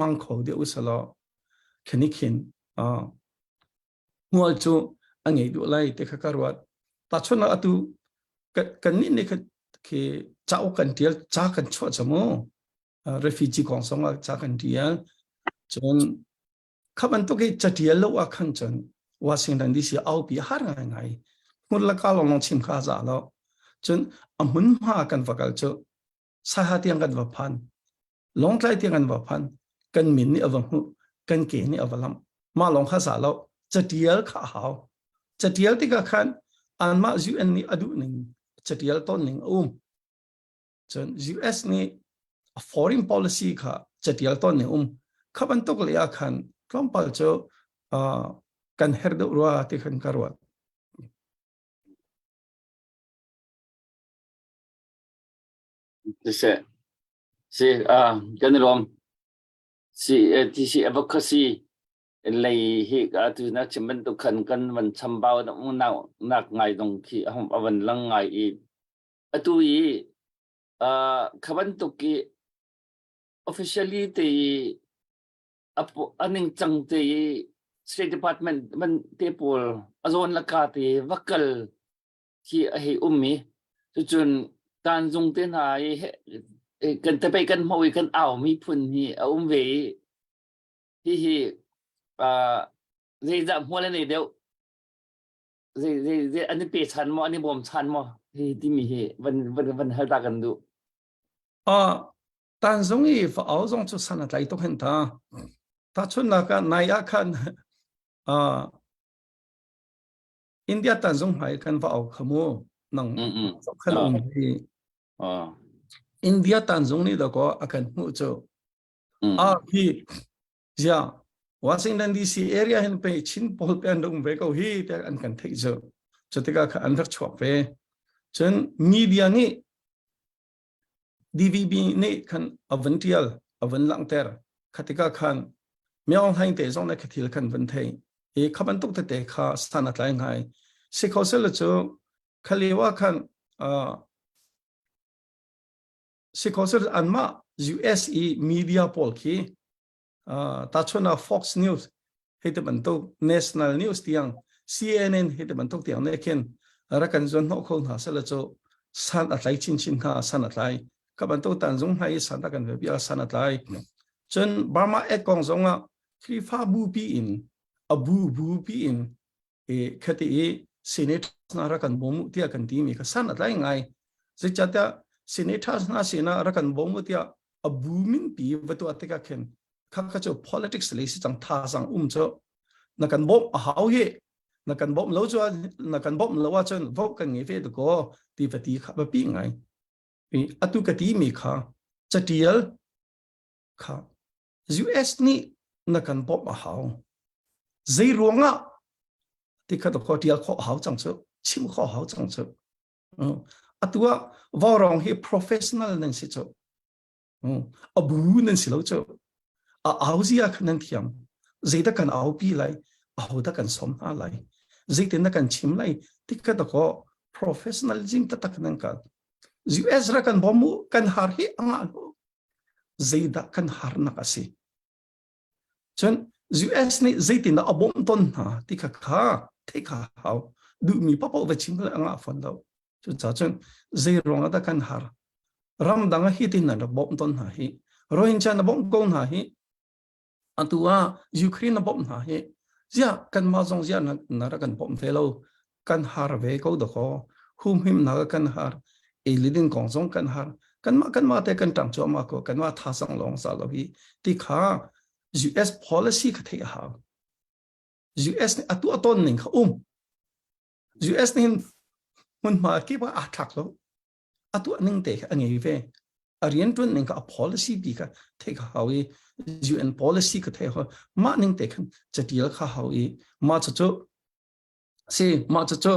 mang kho de usalo khanikin ngol chu angai du lai te kha karwat ta chona atu kan ni ne ke chau kan tial cha kan chho chamo refugee kong songa cha kan tial chon khaban to ke chatial lo a khan chon Washington DC au pi har ngai mun la ka long chim kha za lo chun amun ma kan vakal chu sa ha tiang kan va phan long tlai tiang kan va phan kan min ni awang hu kan ke ni awalam ma long kha sa lo chatial kha hao chatial ti ka khan an ma UN ni adu ning chatial ton ning chun US ni foreign policy kha chatial ton ning khaban tok le a khan klompal chu kan herdo ruwa ti khan karwa
si kan rom si advocacy lei hi ka tu na chimen tu khan kan man chambao na nak ngai dong khi hom awan lang ngai i atu i khaban tu ki officially te apo aning chang te State Department man te pol azon laka te vakal ki hi ummi chun tan jung te na kan te pe kan moi kan aw mi phun hi ve hi zai za hwala nei deu zai ani pe chan mo ani bom chan mo hi ti mi hi van hal ta kan du
tan jung i fa aw jong chu sanat lai to hen ta chun na ka naya khan India tan jung hai kan va au khamo nang khan hi India tan jung ni da ko akan hu cho hi ja Washington DC area hin pe chin pol pen dong be ko hi te an kan thei cho chotika kha an thak chok pe chen media ni DVB ni kan avantial avan langter khatika khan meong hain te zong na khathil khan van thei e khaban tok te kha stanat lai ngai se khosel chu khaliwa khan se khosel anma USE media poll ki ta chona Fox News hete bantok National News tiang CNN hete bantok tiang ne ken rakan zon no khon ha sala chu san atlai chin chin kha san atlai ka bantok tan zong hai san ta kan bia san atlai chen Burma ek kong zonga khri fa bu pi in abu bu pi in e khati e senate na rakan bomu tia kan ti mi ka san atlai ngai se chata senators na sena rakan bomu tia abu min pi watu atika khen kha cho politics le si chang tha sang cho na kan bom a hau he na kan bom lo cho na kan bom lo wa chen vo kan nge ve ko ti pati kha ba pi ngai pi atu ka ti mi kha chatial kha US ni na kan bom a hau zai ruanga ti kha to ko tial kho hau chang cho chim kho hau chang cho atua vorong he professional nan si cho abu nan si lo cho auzia khanan thiam zeida kan au pi lai auda kan som ha lai zeitin kan chim lai tikka to ko professionalism ta taknan ka US ra kan bomu kan har hi anga zeida kan har na kasi chen US ni zeitin da abom ton ha tikka kha theka hau du mi papo ve chim la anga fon do chu cha chen zei ronga da kan har ram danga hi tin na bom ton ha hi rohingya na bom kon ha hi atua Ukraine na bom ha he zia kan ma zong zia na ra kan bom velo kan har ve ko do ko hum him na kan har e lidin kong zong kan har kan ma te kan tang cho ma ko kan ma tha sang long sa lo hi ti kha US policy ka the ha US ni atu aton ning kha US ni mun ma ki ba athak lo atu ning te angi ve arientun ning ka policy bi ka the ka hawi UN policy ka the ho ma ning te khan chatial kha hawi ma cho se ma cho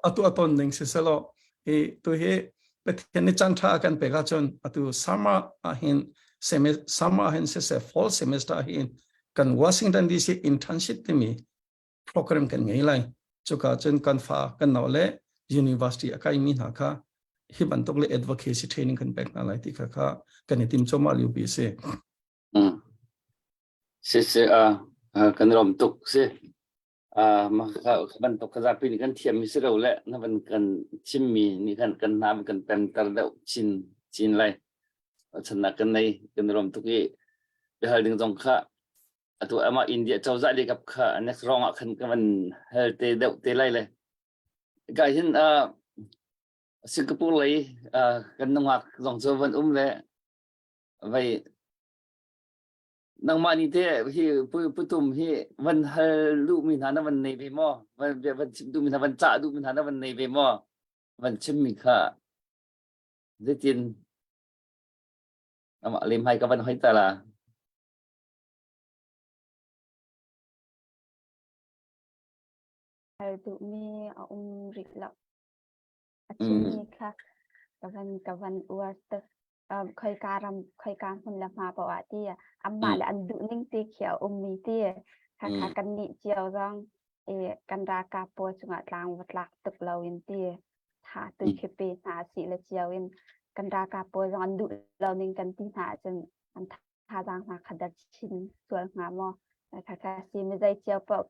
atu aton ning se selo e to he pethen chan tha kan pe ga chon atu summer hin se fall semester hin kan Washington DC internship te mi program kan ngai lai chuka chen kan fa kan naw le university akai mi na kha hi ban tok le advocacy training kan pek na lai ti kha kan tim choma liu bi se
se kan rom tuk se ma ban tok ka pi ni kan thiam mi se ro le na ban kan chim mi ni kan na kan pen tar da chin lai chana kan nei kan rom tuk e hal ding jong kha atu ama India chau za le kap kha next wrong kan kan hal te lai le ga hin Singapore lấy gần nông học dòng số vẫn le vậy nông mani thế hi pu tum hi vẫn lu mình hana vẫn này về mò vẫn tu mình vẫn trả tu mình hana vẫn này về mò vẫn chim mình khá dễ tin ama lim hai ka vẫn hỏi ta là
tu mi rik la achini kha kavan uat khoi karam hun la ma pa ti amma la an du ning ti khiao mi ti kha kan ni chiao rong e kan ra ka po chunga tlang wat lak tuk lo in ti tha tu khipe na si la chiao in kan ra ka po rong an du lo ning kan ti na chen an tha jang ma khadat chin sual nga mo kha si me dai chiao pok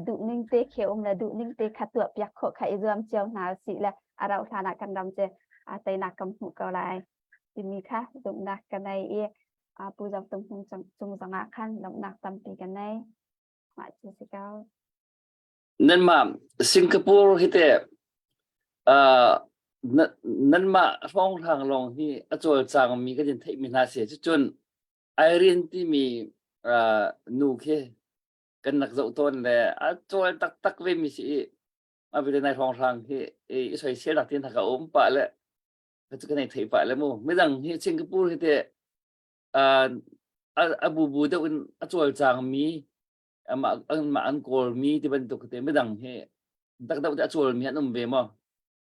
du ning te khiao la du ning te kha tu pyak kho khai zoam chiao na si la arau thana kan dam che tay na kam hu ko lai ti mi kha dum na kan nei e pu jong tum chung janga khan dum na tam pi kan nei ma chi si cao
nên mà Singapore hite nên mà phong thang long hi achol chang mi ka din thei mi na se chun Irene ti mi nu khe kan nak zau ton le achol tak ve mi si a bi nai phong thang hi e soi se dak tin thaka pa le ka chu kan thei pa le mo me dang hi Singapore hite abu bu de un achol chang mi mà ăn cồn mi thì bên tục thì mới đằng he đặc đặc đã chùa mi ăn về mà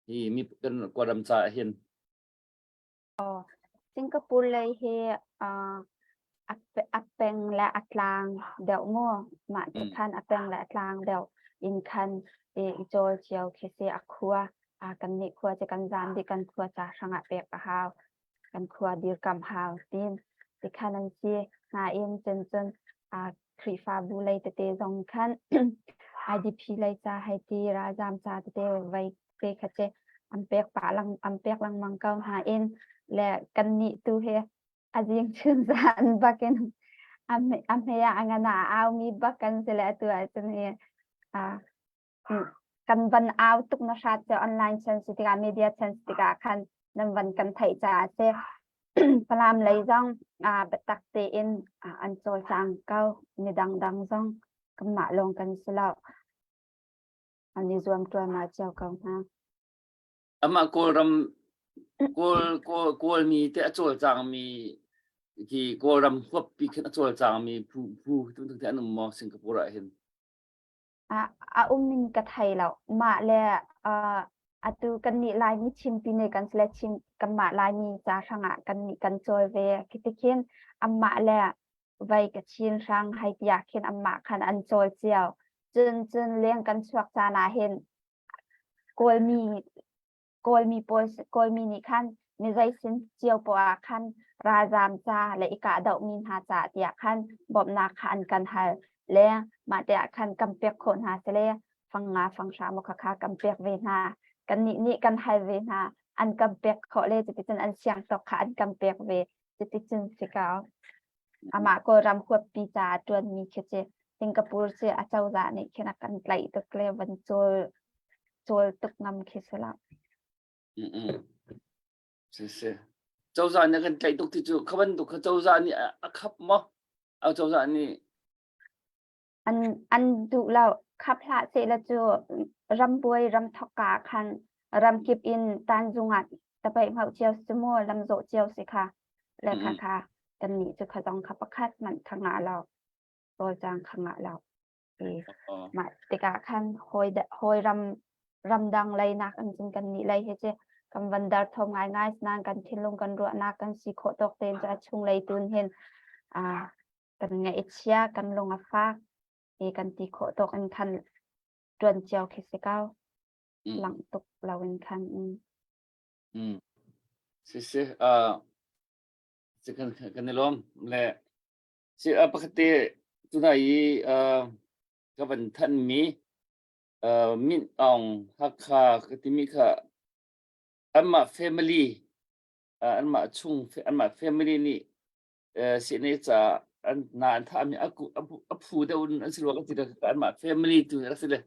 thì mi cần qua đầm trà hiền
สิงคโปร์เลยเฮอัปเป็งและอัตลางเดวงัวมาจะคันอัปเป็งและอัตลางเดวอินคันอีโจเจียวเคเซอักคัวกันนี่คัวจะกันจานดิกันคัวจะสังอาเปกฮาวกันคัวดีกำฮาวตีนดิคันนั้นซีนาเอ็มจนครีฟาบูเลยเตจงคันIDP เลยจะให้ตีราจามจะเตไว้เปกเจอัมเปกปะลังอัมเปกลังมังเกาหาเอ็นและกันนี่ตูเฮอาจยังชื่นใจบักเอ็นอัมเฮียอังนาเอามีบักกันเสร็จตัวจนเฮกันวันเอาตุกนชาติออนไลน์เชนสิติกามีเดียเชนสิติกาคันนำวันกันไทยจ่าเซพลามเลยจ้องเบตักเตอินอันโจจางเก้ามีดังจ้องกำมาลงกันสลับอันนี้รวมตัวมาเจ้าเก่านะ
ama koram kol mi te achol chang mi ki koram khop pi khen achol chang mi pu tu te anum mo Singapore hin
มินกะไทยแล้วมาแล้วตูกันนี่ลายนี้ชิมปีในกันและชิมกันมาลายนี้จะช่างกันนี่กันจอยเวคิดเขียนมาแล้วไว้กับชินช่างให้อยากเขียนมาคันอันจอยเจียวจนเลี้ยงกันชวกจานาเห็นกลมีนี่คันมีใจสินเจียวปัวคันราจามจาและอีกาดอกมีหาจาเตียคันบอบนาคันกันไทยแล้วมาเตียคันกำเปียกคนหาเสลฟังชามกคากำเปียกเวนากันนี่กันไทยเวนาอันกำเปียกเขาเลยจะติดอันเสียงตกขาอันกำเปียกเวจะติดสิกาวมาก็รำควบปีจาจวนมีเคเจสิงคโปร์เจอาเจ้าจานี่ขณะกันไกลตะเกลียวันโจตกนำเคสละ
se châu gia này kan kai tok ti chu khaban tu kha châu gia ni a khap mo au châu gia ni
อันดูแล้วขับพละเสร็จแล้วจูรำบวยรำทอกาคันรำกิบอินตานจุงัดแต่ไปเผาเจียวสมัวลำโจเจียวสิค่ะและค่ะกันนี้จะขจองขับประคัดมันข้างหน้าเราโดยจางข้างหน้าเรามาติกาคันหอยรำดังเลยนักอันจริงกันนี้เลยเฮเจกำวันดาร์ทอมง่ายๆนานกันทิ้งลงกันรัวนักกันสีโคตกเต็มจะชุงเลยตุนเห็นกันไงเชียกันลงอาฟากกันตีโคตกอันคันจวนเจียวเคสเก้าหลังตกเราอันคัน
se se kan ni lom le se apakate tunai ka ban than mi min ong hakha katimi kha amma family amma chung amma family ni se ne cha an na an tha mi apu da un an silwa ka ti da an ma family tu ra sile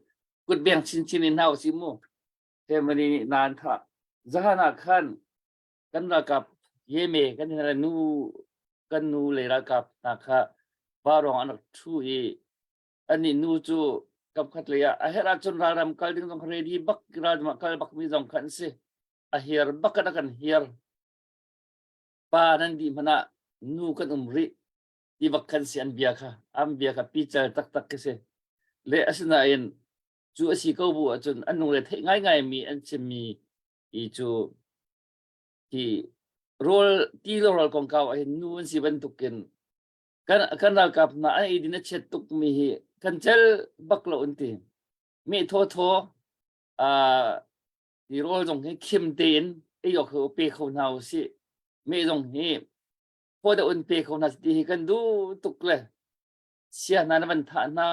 kut beng chin in house mu family ni na an tha zahana khan kan ra kap yeme kan na nu le ra kap na kha barong anak thu e ani nu chu kap khat le ya a hera chun ra ram kal ding jong ready bak ra ma kal bak mi jong khan se a hier bak kan hier pa nan di mana nu kan umri di bakkan si an biya ka pizza tak kese le asina in chu asi ko bu chun anung le thei ngai mi an chimi I chu ki rol ti rol kong kaw ai nu an si ban tukin kan ra kap na ai din chet tuk mi hi kan chel baklo unti mi tho di rol jong he kim ten ai yok ho pe kho nau si mi jong hiพอได้อุ่นเปย์ของนักดีกันดูตุกเลยเสียนานมันท่านา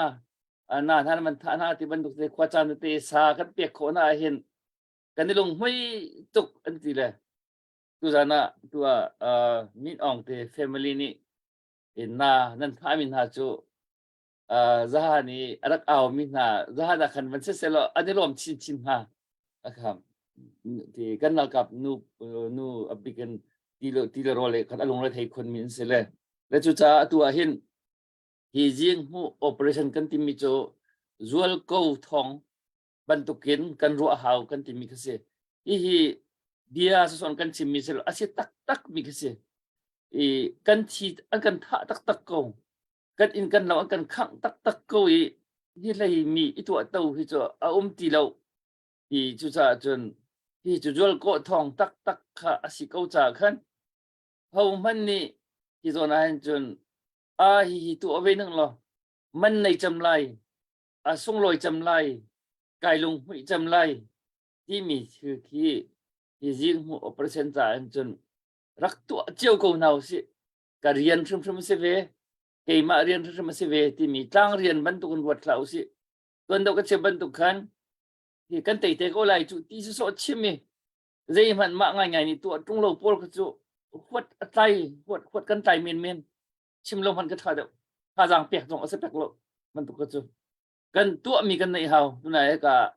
ท่านมันท่านาที่บรรทุกเตควาจานเตสากันเปียกของนาเห็นกันนี่ลงไม่ตุกอันที่เลยตัวจานะตัวมินอองเต family นี่เห็นนานั่นท่ามินหาจูจะหานี่รักเอามินหาจะหาคันมันเสียแล้วอันนี้รวมชินหาครับที่กันเรากับนูอบิกันทีละรอเลยกันลงเลยให้คนมีเสร็จเลยแล้วจุดตัวเห็นที่จริงหู operation กันที่มีโจจวลเก้าทองบรรทุกินกันรัวหาวกันที่มีกษัตริย์dia sesuatu kan si misal asyik tak mi kasi kan si akan tak kau kan in kan law akan khang tak kau ni lai mi itu atau hijo tilau chu cha chun hi chu jol ko thong tak kha asi kau cha khan hầu mình nị thì rồi này chun à hi tụ về nâng lo mình này chầm lại à sung lôi chầm lại cài lùng hụi chầm lại thì mi thứ khi thì riêng một operation trả chun rắc tụ chiêu cầu nào sĩ cả riêng xem sẽ về cái mà riêng xem sẽ về thì mi tăng riêng bận tụ con vật lão sĩ tuần đâu cái chế bận tụ khăn thì căn tây tây có lại chú tí số chim mi dây mà ngày ngày này tụ trung lâu pol cái chú khuất tay khuất căn tay miền chim lông hắn cái thà đâu thà rằng bẹt rong sẽ bẹt lộ mình tụ cái chú căn tụ mi căn này hào tụ này cả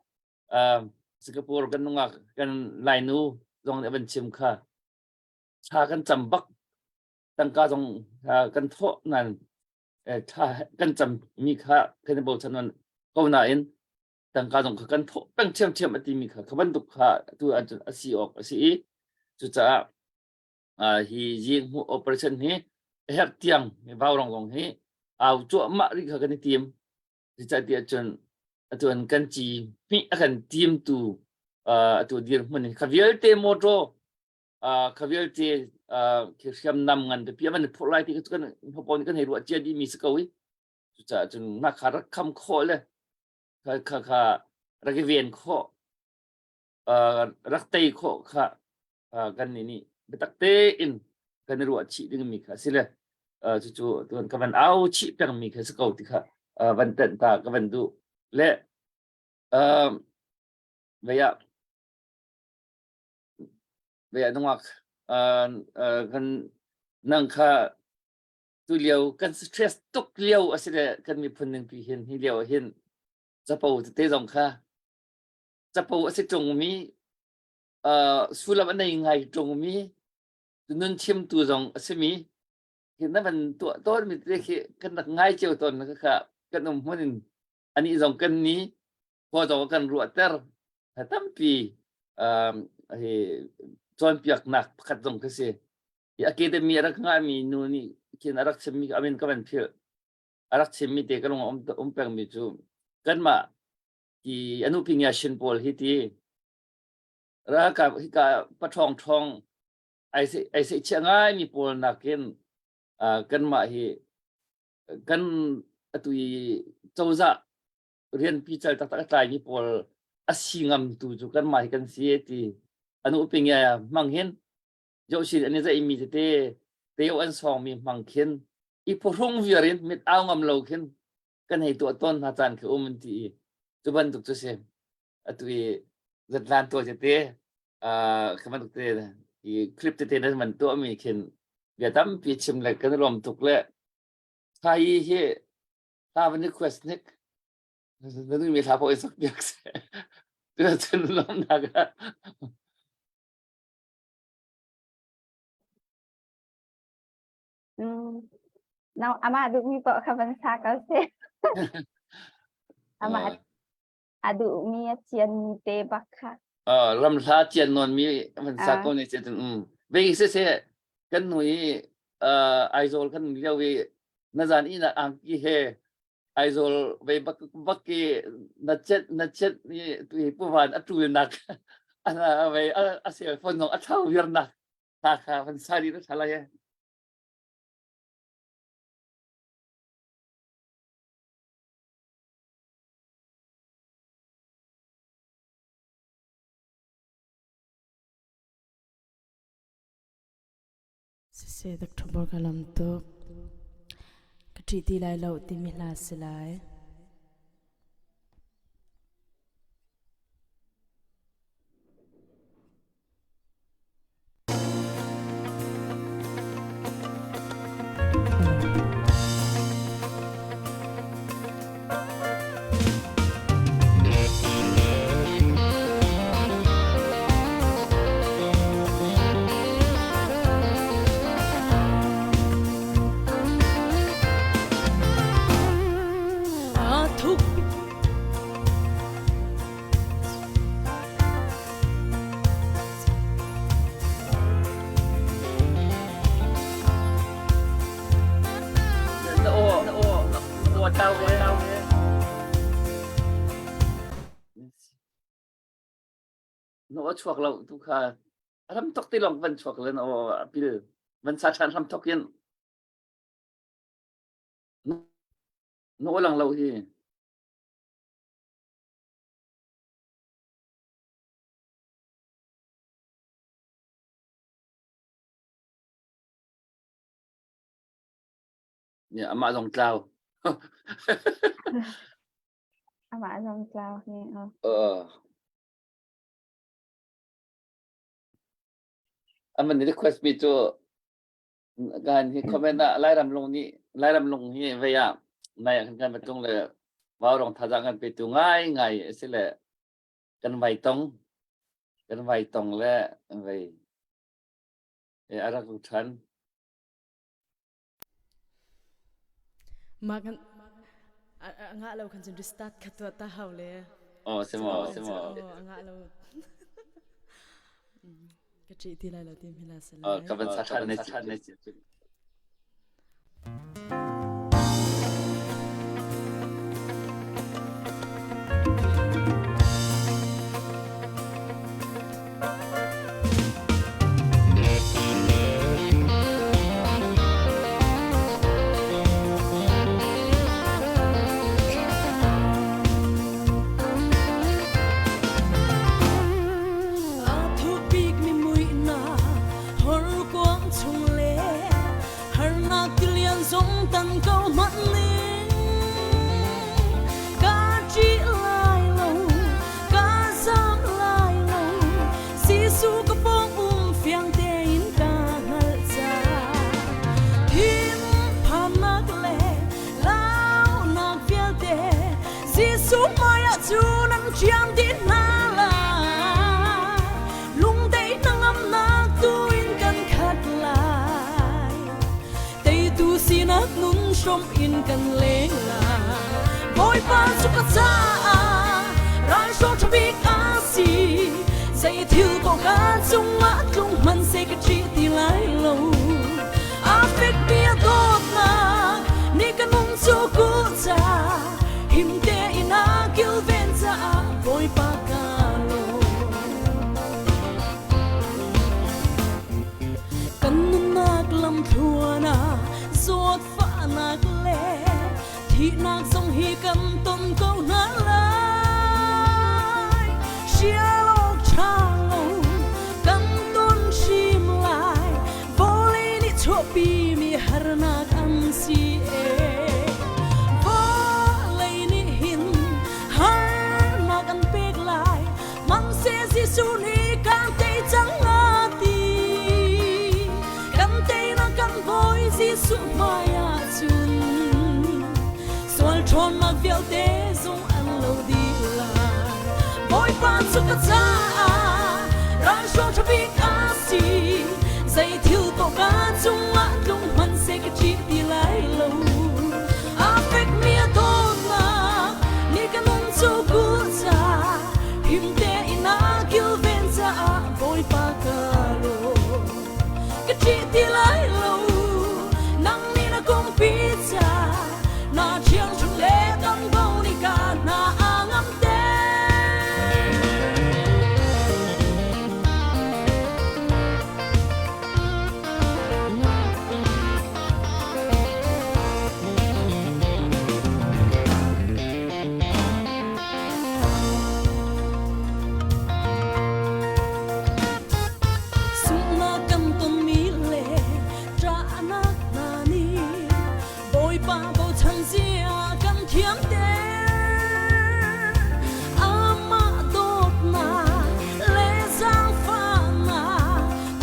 Singapore căn nung căn lại nu rong để bên chim kha cha căn chăm bắc tăng ca rong căn thọ nan cha căn chăm mi kha cái này bảo chân nan câu nào in tăng ca rong căn thọ tăng chim ở tim mi kha các bạn tụ kha tụ anh asi ok asi chú cha hi riêng một operation hi hẹp tiang vào rong hi ao chỗ mà đi khởi cái tiêm thì chạy đi chân tuần căn chỉ mi akan tiêm tu tu dir mình khaviel te moto khaviel te khi xem năm ngàn cái mình phụ lại thì cái phong cái này ruột chia đi mi sẽ câu ấy chạy chân nát khá rất khăm khóเลยkhá rất cái viên khó rất tây khó khá cái này bị tắc tê in cái này ruột chỉ đi mi khá xíเลยchú tuần cái vấn áo chỉ bằng mi khá sẽ câu thì khá vấn tận ta cái vấn du lệ bây giờ đúng không kan nang kha tu liu kan stress tuk liu asile kan mi phun ning pi hin hi liu hin chapo te jong kha chapo ase chung mi sulam anai ngai chung mi nun chim tu jong ase mi hin na ban tu to mi te khi kan ngai cheu ton kha kan um hunin ani jong kan ni po jong kan ruater tam pi he chọn việc nặng khát dòng cái gì, academy ra ngay mi nu ni khi na rak chemi amin ka ban phil rak chemi te ka long peng mi chu kan ma ki anu ping ya shin pol hi ti ra ka pathong thong ai se changai mi pol na ken kan ma hi kan atui chauza rian pi chal tak tai mi pol asingam tu chu kan ma hi kan si ti anu ping ya manghin jo shi ani za imi te yo an song mi mangkhin I porong viarin mit awngam lo khin kan hei to ton ha chan ke ti chu ban tuk chu se atui zat lan to je te khaman tuk te I clip te na man to mi khin ya tam pi chim le kan rom tuk le thai he ta ban request nik nu mi tha po isak yak se tu chen lom na ga
Now ama adu mi po kaban sa kasi. Ama adu mi chian mi te bakha.
Ram tha chian non mi man sa ko ni chen ve se kan nui aizol kan liao we na zan ina ang ki he aizol ve bak ki na chet ni tu pu wan atu nak ana ve a se phone no a thau wir nak ta kha van sari na thala ye
se dak thobor kalam to kati ti lai lo ti mi la silai no chuak lo tu kha ram tok ti long van chuak len o pil
มันสาชันทำทกินโน้หลังเราที่เนี่ยอามาลงเจ้า
ama dòng chào ni
มันนี่ request มีตัวการที่คอมเมนต์ไล่รำลงนี่ไล่รำลงนี่เวียในการมาตรงเลยว่าลองทัศกันไปตัวง่ายง่ายสิแหละกันไวตรงและไวอะไรของฉัน
มากันงะเราคันจะ restart ขัดตัวตาเฮาเลย
อ๋อใช่ไหม
งะเราก็จีที่ไรเราทีมพิลาส
กับเป็นสาชันในจิตชมอินกันเลงลาบอยปานสุขซาร้ายโชว์ทวีกอาซีใส่ทิวก็การจงละจงมันเสกจีที่ไหลลงอาเฟกเบียโดดนานี่กันมุ่งสู่กูจ้าหิมเตอินากิลเวนจ้าบอยปากาโลกันนักลำทัวนาสวดนักเล่ที่นักทรงฮีกันต้นเก่านั้นเลยเชียร์โลกชาโลกันต้นชิมลายโบลีนิชวปีมีฮาร์นักอันซีเอโบลีนิหินฮาร์นักอันเปกลายมันเสียสิสุนีกันเตจังอาตีกันเตนักกันบอยสิสุมายาชนมาเฟียวเตซงอันโลดีลาบอยปานสุขจ้าร้านโชว์ทวีกอาซีใส่ทิวต่อการจงละจงมันเสกจีดีไหลลงอาเฟกเมียโดนมานี่กันมุ่งสู่กูจ้าหิมเตอินากิลเวนจ้าบอยปากาโลกจีดีไหลลงนั่งนี่นะคงพิจานาเชียงชุเลกังโบนิกานาอางามเตสุนากันต้นมีเลจานักนานีบอยปาโบชันเสียกันเทียมเตอามาโดดนาเลซังฟ้านา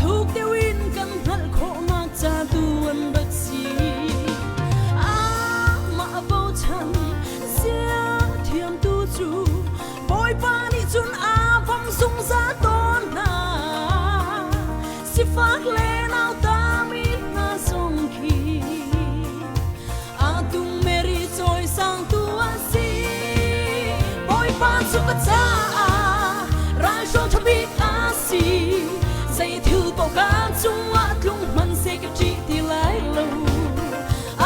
ทุกเดวินกันหันโคนักจะดวนรักสีอามาโบชันเสียเทียมตูจูบอยปานี่จุนอาฟังสงสารตอนนาสิฟักเลนเอาตามีนาสงคีsang tua si boy pan suka cha rai sho thabi asi say thiu to kan chung wa tlung man se ka chi ti lai lo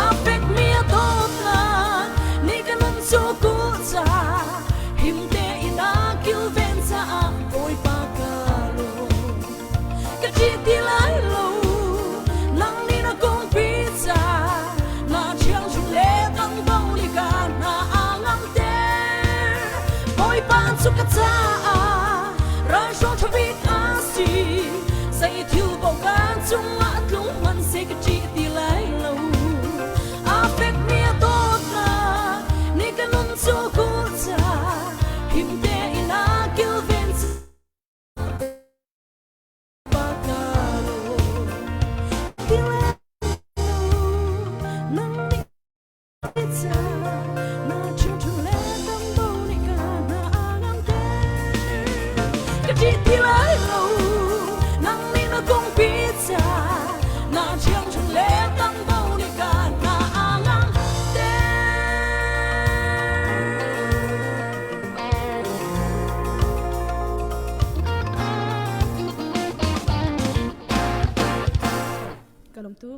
affect me to na ni kan um so ku cha him te ina kil ven cha boy pa ka lo ka chi ti lai lo nang
ta ra cho cho biết á gì dây thiếu bao gan chung ngã lúng mình sẽ cái chi thì lại lâu à phép mía tốt na ni cái nón cho cô cha him te ina kêu ven bagalo kêu nang ni cha na chung chung le tam bo ni ka na angang te cái chi thì lại lâu nang ni na kong pizza na chung chung le tam bo ni ka na angang te
Kalom tu.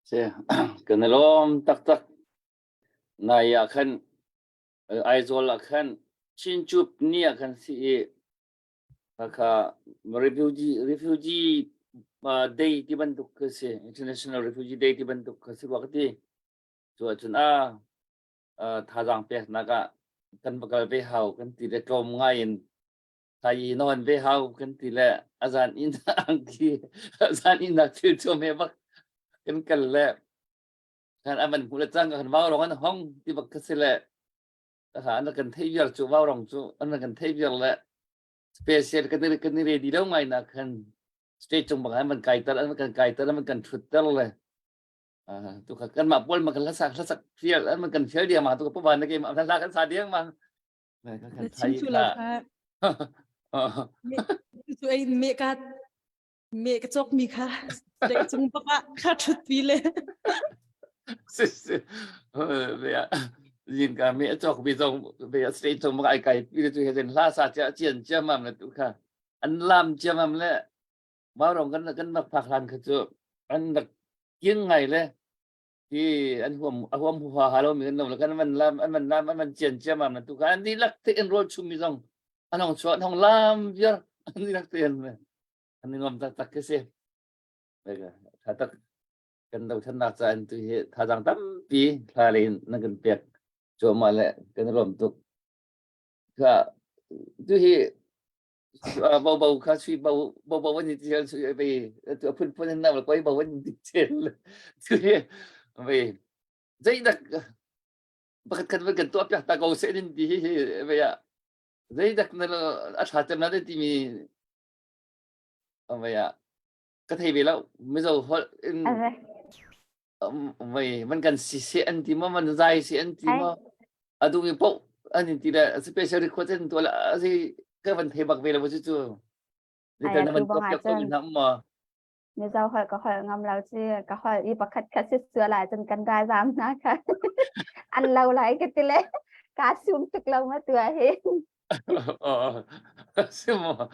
Se kanalom tak tak na ya khan aizol khan chinchup nia khan si kha refugee day ti banduk ka se international refugee day ti banduk ka se wakati chu chun thajang pe naga kan bakal be hau kan ti le tom ngain thai non be hau kan ti le azan in angki azan in na chu chu me bak kan kal le kan aman pula chang kan wao rong an hong ti bak ka se le an kan thei yer chu wao rong chu an kan thei yer le special kan ni ready đâu ngai na kan stage chung bang man kai tar an kan kai tar man kan thut tar le tu kan ma pol man kan la sak fiel an man kan fiel dia ma tu ko ban ke ma la kan sa dia ma kan
Na
thai
chim chu
la
lo ka. Tu ai me ka chok mi kha. Te chung pa kha thut pi le.
về nhìn cả mẹ cho bây giờ về stage trong một cái bây giờ hiện la sa chả chuyện chả mà tụ khá anh làm chả mà lẽ bao đồng cái mặc phạc làm cái chỗ anh đặc kiêng ngày lẽ thì anh hôm hòa hà lô mình đâu là cái mình chuyện chả mà tụ khá anh đi lắc tiền rồi chung mi dòng anh không chọn không làm việc anh đi lắc tiền này anh đi làm tắc cái gì bây giờ thật kan dau than nak chan tu he thajang tam pi thalin na kan pek cho ma le kan rom tu ka tu he bau bau kha sui bau wan ni tel su be tu phun na la koi bau wan ni tel tu he be zai dak bakat kan tu apya ta go se din di he be ya zai dak na a tha tem na de ti mi be ya ka thei be lo me zo hol vậy mình cần xí anh thì mình dài xí anh thì mà đúng như bộ anh thì là special request tôi là gì cái vấn đề bạc về là bao nhiêu chưa thì cái này mình có việc tôi mình làm mà
như dâu hỏi có hỏi ngâm lâu chứ có hỏi y bạc khát sửa lại chân cần đai giám na cả ăn lâu lại cái tê lệ cá xuống tức lâu mà tựa hết
xem mà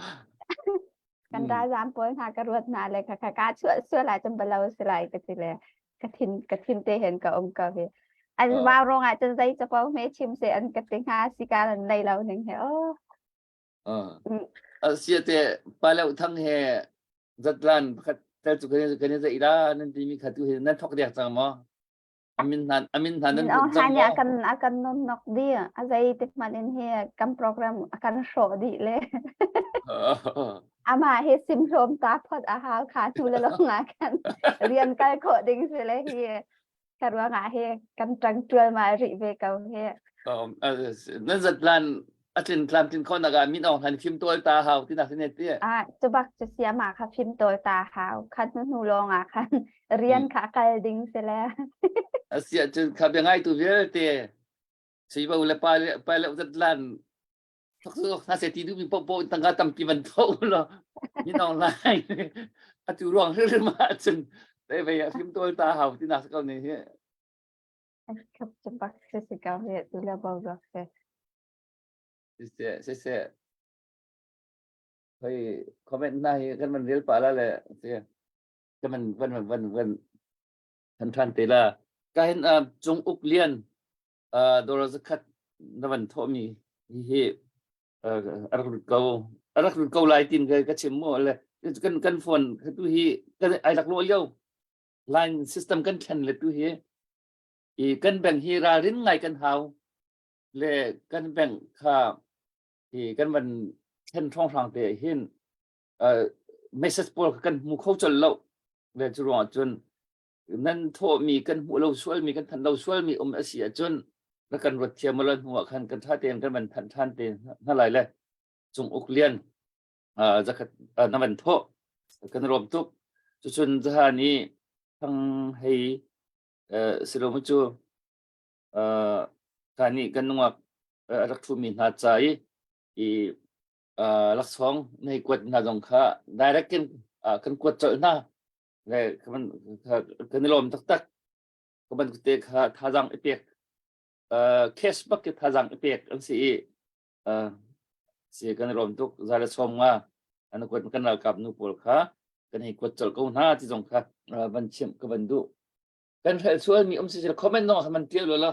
cần đai giám bôi hà cái ruột nà lại cả cá sửa lại chân bao lâu sửa lại cái tê lệ cái thìn tê hiện cả ông cả về anh vào rồi à chân dây cho bao mấy chim sẽ ăn cái tiếng ha xí cá lần này lâu nên hiểu
xí tê ba lâu thăng hè rất lan khát tel chụp cái này ra nên thì mình khát tu hiện nên thóc đẹp chẳng mà amin han nên
oh hanya akan nonok dia azai tikman in here kam program akan show di le ama he symptom ta phot a ha kha tu le lo nga kan rian kai kho ding se le he karwa nga he kan trăng trưa mà ri về cầu he
nên rất lan atin klam tin kon naga min ong han phim tôi ta hao tin nak net tia
cho bak cho sia ma kha phim tôi ta hao khan nu lo nga khan rian kha kal ding se le
asia chen kha be ngai tu ve te si ba le pa le rất lan na se ti du mi po tanga tam pi ban tho lo min ong lai atu ruang hre ma chen te ve phim tôi ta hao tin nak ko ni he
khap cho bak se ka he tu le ba ba se
sẽ thôi comment này cái mình real pa la le cái mình vân thân thế là cái trung úc liên đồ là khát nó vẫn thọ mi hi arak câu lại tin cái chim mua là cái phone cái tu hi cái ai đặt lỗi đâu line system cái chân là tu hi kan beng hi ra rin ngai kan hau le kan beng kha kan man chen thong sang te hin message pol kan mu khâu chol lo le chu ro chun nan tho mi kan mu lo sual mi kan than lo sual mi asia chun la kan rot thiam lo huwa khan kan tha ten kan man than than te na lai le chung uk lian zakat na man tho kan rom tuk chu chun ja ni thang hei silo mu chu kani kan nuak rak thu mi na chai lak song nei kwat na dong kha direct kan kwat chol na le kan lom tak tak kan te kha thajang epek case bak ke thajang epek an si kan rom tuk zala som nga an kwat kan la kap nu pol kha kan hi kwat chol ko na ti dong kha ban chim ka ban du kan hel sual mi si comment no man tiel lo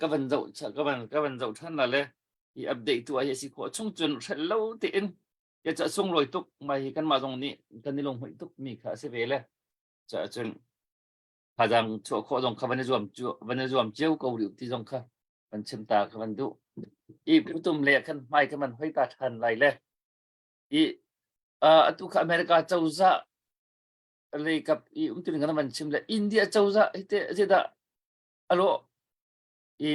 ka ban dau than la le i update tu ai si ko chung chun hello te in ya cha sung loi tuk mai kan ma jong ni kan ni long hoi tuk mi kha se ve le cha chun phajang cho kho jong kha ban zuam chiu ko ri ti jong kha ban chim ta ka ban du i putum le kan mai ka man hoi ta than lai le i atu kha America chauza le kap i tin kan man chim le India chauza ite jeda alo i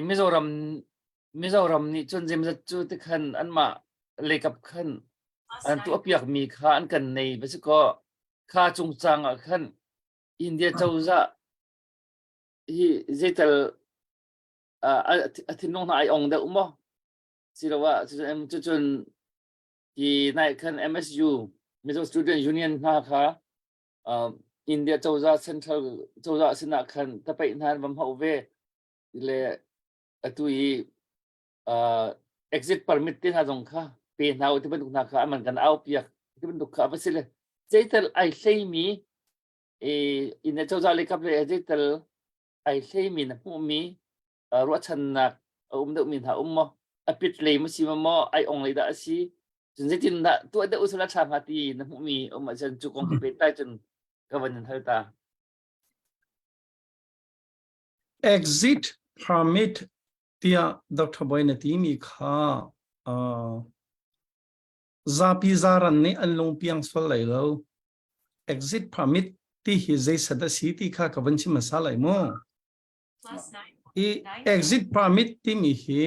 Mizoram ni chun jim za chu te khan an ma le kap khan an tu apiak mi kha an kan nei ba si ko kha chung chang a khan India chauza hi zetal athin nong na ai ong da umo sirawa em chu chun ki nai khan MSU Mizo Student Union na kha India chauza central chauza sina khan tapai nan bam hau ve le atui exit permit tin ha jong kha pe nau ti ban na kha man kan au piak ti ban duk kha basile zetal ai sei mi in the chauza le kap le zetal ai sei mi na hu mi ro chan na de min ha mo apit le ma si mo ai ong le da si jun zetin da tu da usula cha ha ti na hu mi ma jan chu kong pe tai chun ka ban thal ta
exit permit tia Dr. Boyna timi kha zapi zaran ne anlong piang sol lai lo exit permit ti hi zai sada city kha ka banchi masala mo exit permit ti mi hi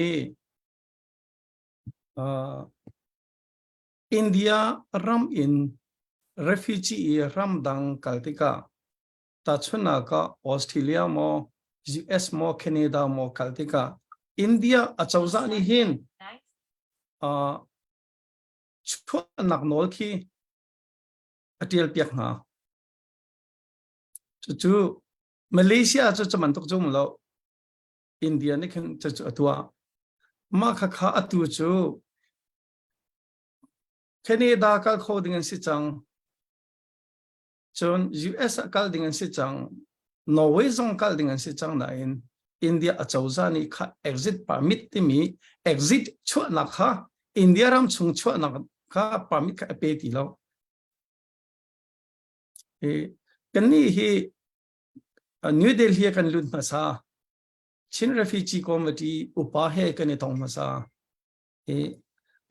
India ram in refugee ram dang kaltika ta chuna ka Australia mo US mo Canada mo kaltika India achauza ni hin chua nak nol ki atiel piak na chu Malaysia chu chaman tok jom lo India ni khan chu atwa ma kha kha atu chu Canada kal kho dingan si chang chon US kal dingan si chang Norway zong kal dingan si chang na in India achauza ni kha exit permit ti mi exit chua na kha India ram chung chua na kha permit kha pe ti lo kan ni hi New Delhi kan lut ma sa Chin refugee committee upa he kan tong ma sa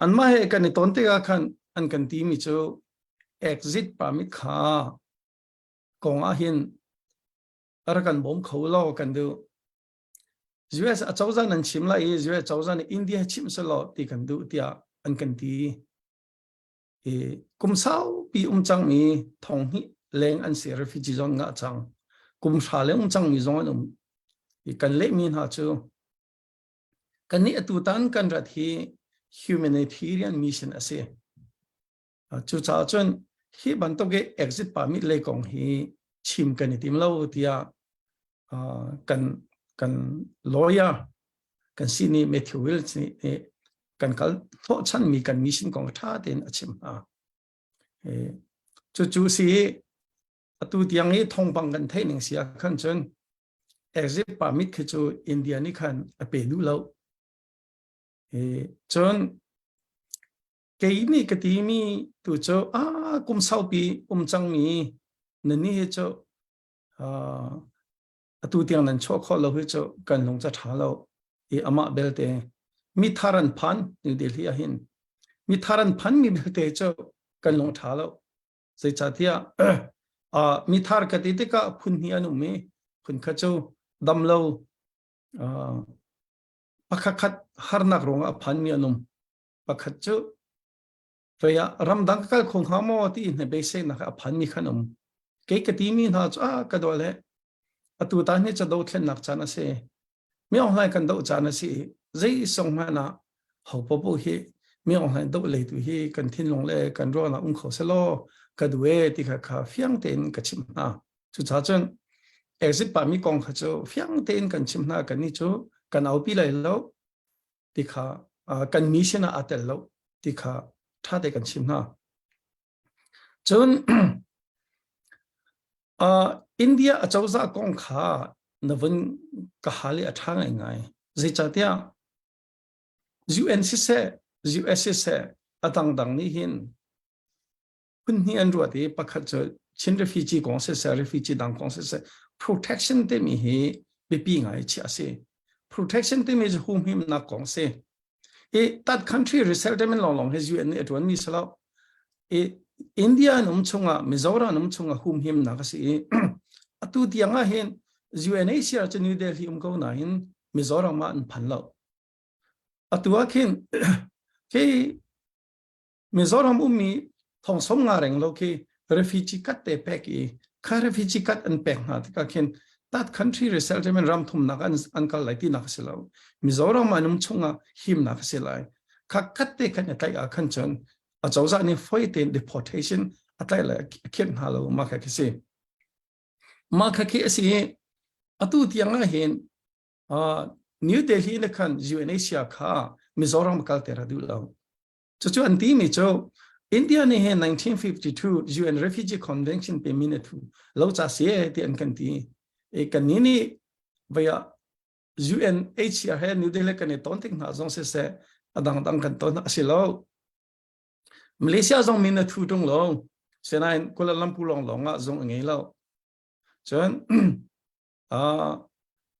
an ma he kan ton te ga khan an kan ti mi chu exit permit kha kong a hin ar kan bom kholo kan du US achauza nan chimla US achauza ni India chim salo ti kan du tia an kan ti kum sau pi chang mi thong hi leng an se refugee zone nga chang kum sha le chang mi zone kan le min ha chu kan ni atu tan kan rat hi humanitarian mission ase chu cha chon hi ban to ge exit permit le kong hi chim kan tim lo tia kan lawyer kan sini Matthew Wills ni kan kal tho chan mi kan mission kong tha den achim ha chu si atu tiang hi thong bang kan thai ning sia khan chon exit permit ke chu India ni khan ape lu lo chon ke ni ka ti mi tu cho kum sau pi chang mi nani he cho tu tiang nan cho kho lo hi cho kan long cha tha lo e ama belte mi tharan phan New Delhi a hin mi tharan phan mi belte cho kan long tha lo sei cha thia mi thar ka ti ka phun hi anu me phun kha cho dam lo pakhat harnak rong a phan mi anum pakhat cho Vaya ramdang kal khong hamo ti ne base na a phan mi khanum ke ka ti mi na cha ka dole atu ta ni cha do thlen nak chana se mi online kan do chana si zai song ma na ho po po hi mi online do le tu hi kan thin long le kan ro na kho se lo ka duwe ti kha fiang ten ka chim na chu cha chen exit pa mi kong kha cho fiang ten kan chim na kan ni chu kan au pi lai lo ti kha kan mi se na atel lo ti kha tha de kan chim na chun India a chawza kong kha navan ka hali athang ngai zai chatia US se atang dang ni hin kun ni an ruati pakhat cho chin refugee kong se refugee dang kong se protection te mi hi bepi ngai chi ase protection te mi hum him na kong se that country resettlement long has UN at one mi sala India num chunga Mizoram num chunga hum him na kasi atu tianga hen UNHCR cha New Delhi ko na hin Mizoram ma an phanlo atua khin ke Mizoram mi thong som nga reng lo ke refugee kat te pek kha refugee kat an pek na ka khin that country resettlement ram thum na an kal lai ti na kasilo Mizoram ma num chunga him na kasilai kha kat te kan tai a khan chon a chawza ni foiten deportation atai la khen halo ma kha ki asi atu tianga hen New Delhi na khan UNHCR kha Mizoram kal tera du lo chu anti mi cho India ne hen 1952 UN Refugee Convention pe minute lo cha se ti an kan ti e kan ni via UNHCR he New Delhi kan ton ting na zong se adang dang kan ton asilo Malaysia zong min na thu tung lo senain Kuala Lumpur long zong ngai lo chen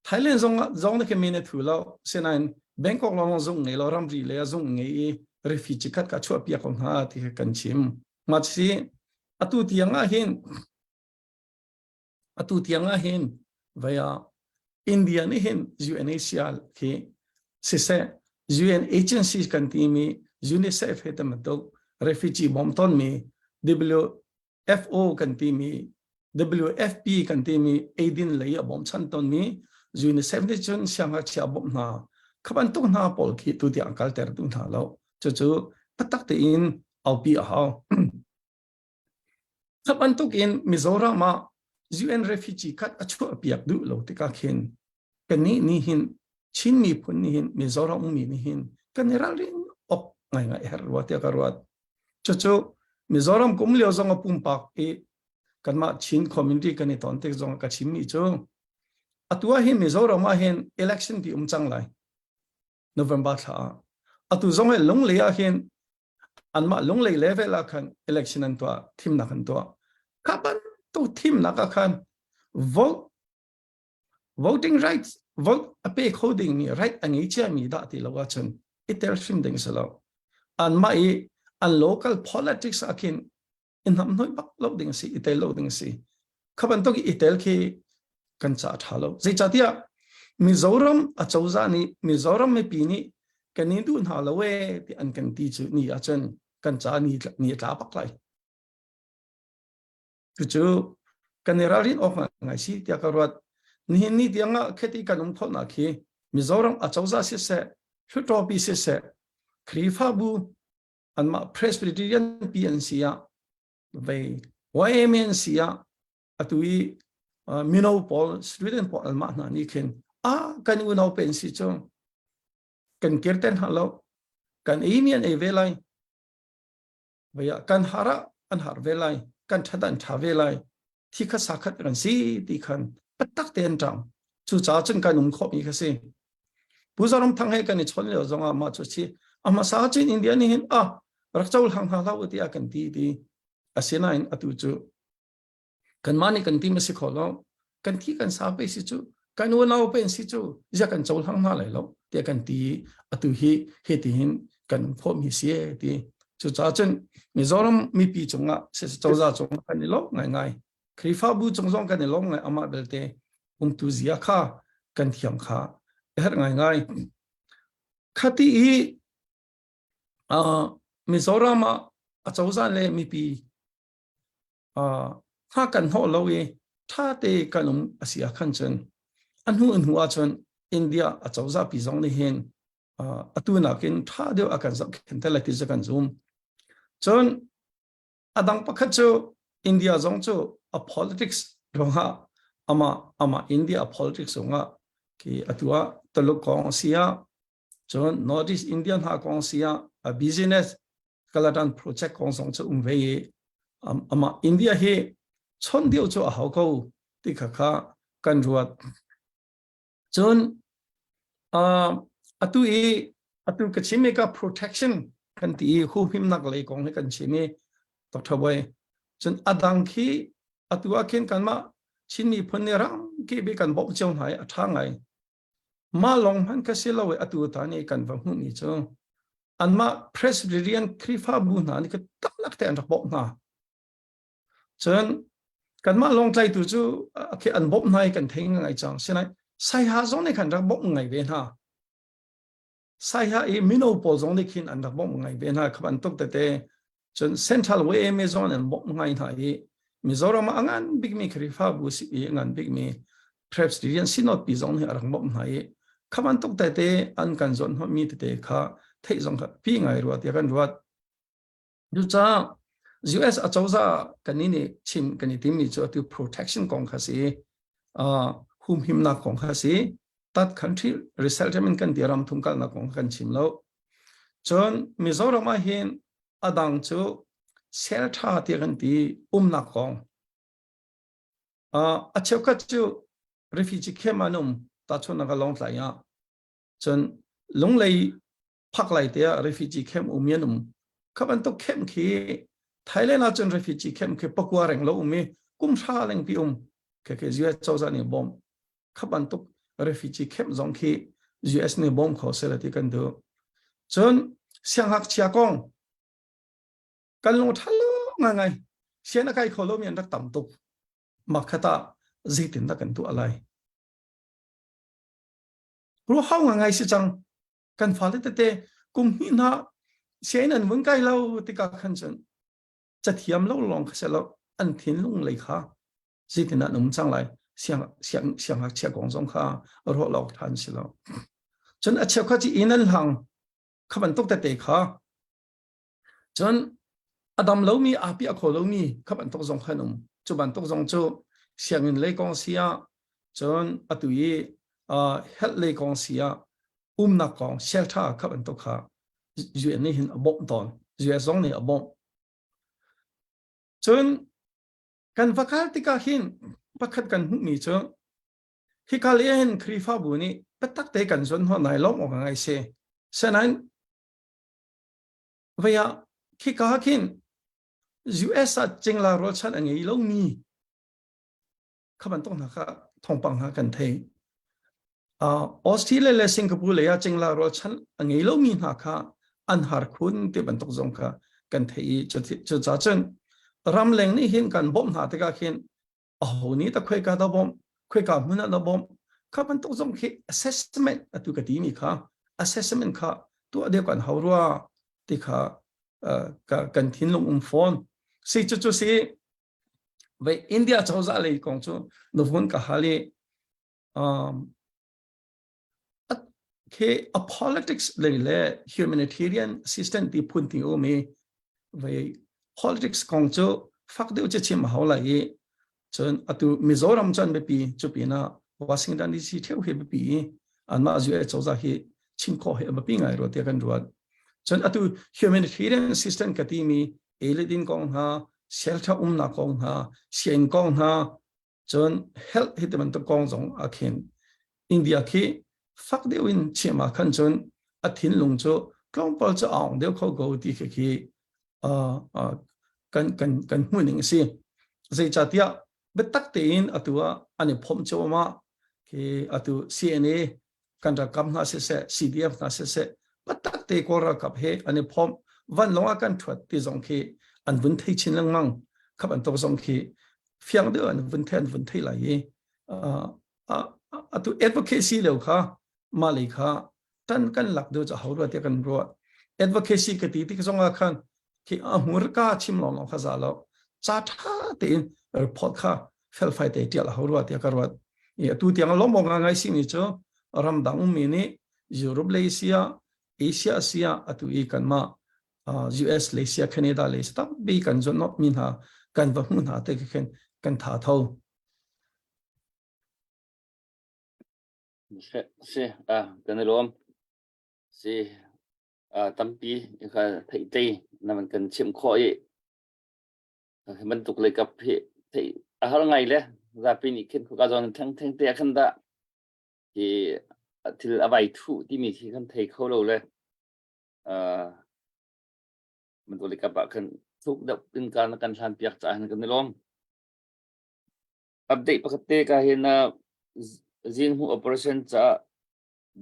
Thailand zong na ke min na thu lo senain Bangkok long zong ngai lo Ramri le zong ngai refugee kat ka chua pia kong ha ti kan chim ma chi atu tianga hen via India ni hen UNHCR ke se UN agencies kan ti mi UNICEF hetam to refugee bom ton mi WFO kan ti mi WFP kan ti mi aidin lei bom chan ton mi UNICEF ni chun sianga chia bom na khaban tok na pol ki tu ti ankal ter tu na lo chu patak te in au pi a ha khaban tok in Mizoram ma UN refugee kat achu apiak du lo te ka khin kan ni hin chin mi phun ni hin Mizoram mi ni hin kan rin op ngai herwa te karwat chu Mizoram kum leo zong pum pak kan ma chin community kan ton te zong ka chim mi chu atua hin Mizoram ma hin election ti chang lai November tha atu zong long le a hin an ma long le level a khan election an to thim na khan to kapan to thim na ka khan voting rights vote ape coding mi right angi cha mi da ti lo wa chen itel sim ding salo an ma an local politics akin in ham noi bak lo ding si itel lo ding si khaban to ki itel ki kan cha thalo zai cha tia Mizoram a chawza ni Mizoram me pi ni kan ni du na lo we ti an kan ti chu ni a chen kan cha ni tla pak lai chu kan rarin ok ngai si tia ka rat ni tianga kheti kanum tho na khi Mizoram a chawza se hlutopi se khrifa bu anma Presbyterian PNC ya vai YMNC ya atui Minopol student pol alma na ni khen kan uno pensi cho kan kirten halo kan imian e velai vaya kan hara an har velai kan thadan tha velai thikha sakhat kan si ti khan patak ten tang chu cha chen kan kho mi khase buzaram thang he kan chhol le zonga ma chu chi ama sa chin India ni hin rakchaul hang ha law ti akan ti asina in atu chu kan mani kan ti ma si kholo kan thi kan sa pe si chu kan wo nau pen si chu ja kan chol hang na lai lo te kan ti atu hi he ti hin kan pho mi sie ti chu cha chen Mizoram mi pi chunga se chau za chung kan lo ngai ngai krifa bu chung zong kan lo ngai ama bel te tu zia kha kan thiam kha her ngai ngai khati i Mizoram a chau za le mi pi ha kan ho lo ye tha te kanum asia khan chen anhu a chen India a chau za pi zong ni hen atuna kin tha de akan zak khen te la ti zakan zoom chon adang pakhat chu India zong chu a politics ronga ama India politics ronga ki atua taluk kong sia chon Northeast Indian ha kong sia a business kalatan project kong song chu umve ama India he chon dio chu a hau ko ti kha kha kan ruat chon atu kachime ka protection kan ti hu him nak le kong he kan chime to thawai chon adang khi atua ken kan ma chini phone ram ke be kan bok chong hai athangai ma long han ka silo atu ta ni kan va hu ni cho anma Presbyterian krifa bu na ni ka taklak te an bok na chon kan ma long tlai tu chu ke an bok nai kan theng ngai chang sinai sai ha zong ne kan ra bok ngai ve na sai ha e mino pol zong ne kin an ra bok ngai ve na khaban tok te chon central way Amazon and bok ngai na e Mizoram angan big me krifa bu si e ngan big me Presbyterian synod pi zong ne arang bok nai e khaban tok te an kan zon ho mi te kha thei zong kha pi ngai ruat ya kan ruat du cha US a chauza kanini chim kani timi cho tu protection kong khasi hum himna kong khasi that country resettlement kan diram thumkal na kong kan chim lo chon Mizoram a hin adang chu seltha ti kan ti na kong a cheuka chu refugee camp anum ta chona ga long tla ya chon longlei phak lai te refugee camp umianum khaban to camp khi Thailand a chon refugee camp ke pakwa reng lo me kum tha leng pi ke US chauza ni bom khaban to refugee camp zong khi US ni bom kho sela ti kan do chon siang hak chia kong kan lo thalo ngai sian kai kholo mian dak tam tuk makhata zitin da kan tu alai ru hau ngai si chang kan phale te kum hi na sian an wang kai lo ti ka khan chen chathiam lo long khaselo an thin lung lei kha zitin na num chang lai siang hak chia kong zong kha ro lo than si lo chon a cheu kha chi inan hang khaban tok te kha chon Adam lo mi api a kho lo mi khaban tok zong khanum chuban tok zong chu siangin le kong sia chon atui hel le kong sia na kong shelter khaban tok kha ju ni hin abom ton ju zong ni abom chon kan vakal tika hin pakhat kan hu mi chu hi kalien krifa bu ni patak te kan zon ho nai lom ong ngai se sanan vaya khi ka khin US a chingla ro chan angi lo mi khaban tong na kha thongpang ha kan thei Australia le Singapore le ya chingla ro chan angi lo mi na kha an har khun te ban tok zong kha kan thei chu cha chen ram leng ni hin kan bom ha te ka khin ni ta khoi ka da bom khoi ka mun na bom khaban tok zong khi assessment atu ka ti mi kha assessment kha tu ade kan haurwa ti kha kan thin lung phone si chu si ve India chauza le kong chu no phone ka hali ke a politics le humanitarian assistant ti punti o me ve politics kong chu fak de che chim haula ye chon atu Mizoram chan be pi chu pi na Washington DC theu he be pi an ma ju chauza hi chim kho he ba pi ngai ro te kan ruat chon atu humanitarian assistant ka ti mi eledin kong ha shelter na kong ha sien kong ha chon help hitman to kong jong akhin India ki fak de win chima khan chon athin lung cho klong pal cha aung de kho go ti ki kan huning si zai cha tia betak tein atua ani phom choma ke atu CNA kanda kam na se CDF na se betak te kora kap he ani phom van longa kan thwat ti jong ke an vun thei chin lang mang khap an to jong ke fiang de an vun thei la ye atu advocacy lo kha mali kha tan kan lak do cha hawra te kan ro advocacy ke ti zonga khan ki amur ka chim lo kha za lo cha tha te report kha fel fai te tial hawra te karwat ya tu tiang lo mo ngai sim ni cho ram dang mi ni Europe Asia Asia atu I kan ma US Malaysia Canada le sta bi kan zon not min ha kan va hun ha te kan tha tho
se kan lom se tampi ka thei tei na man kan chim kho ye man tuk le kap he thei har ngai le za pi ni ken ka zon thang te khan da ki til abai thu ti mi thi kan thei kho lo leมันตัวเล็กกับกันทุกดับเป็นการกันทานเปียกจ่ายกันในล้อมอัปเดตปกติก็เห็นจินหู operation จะ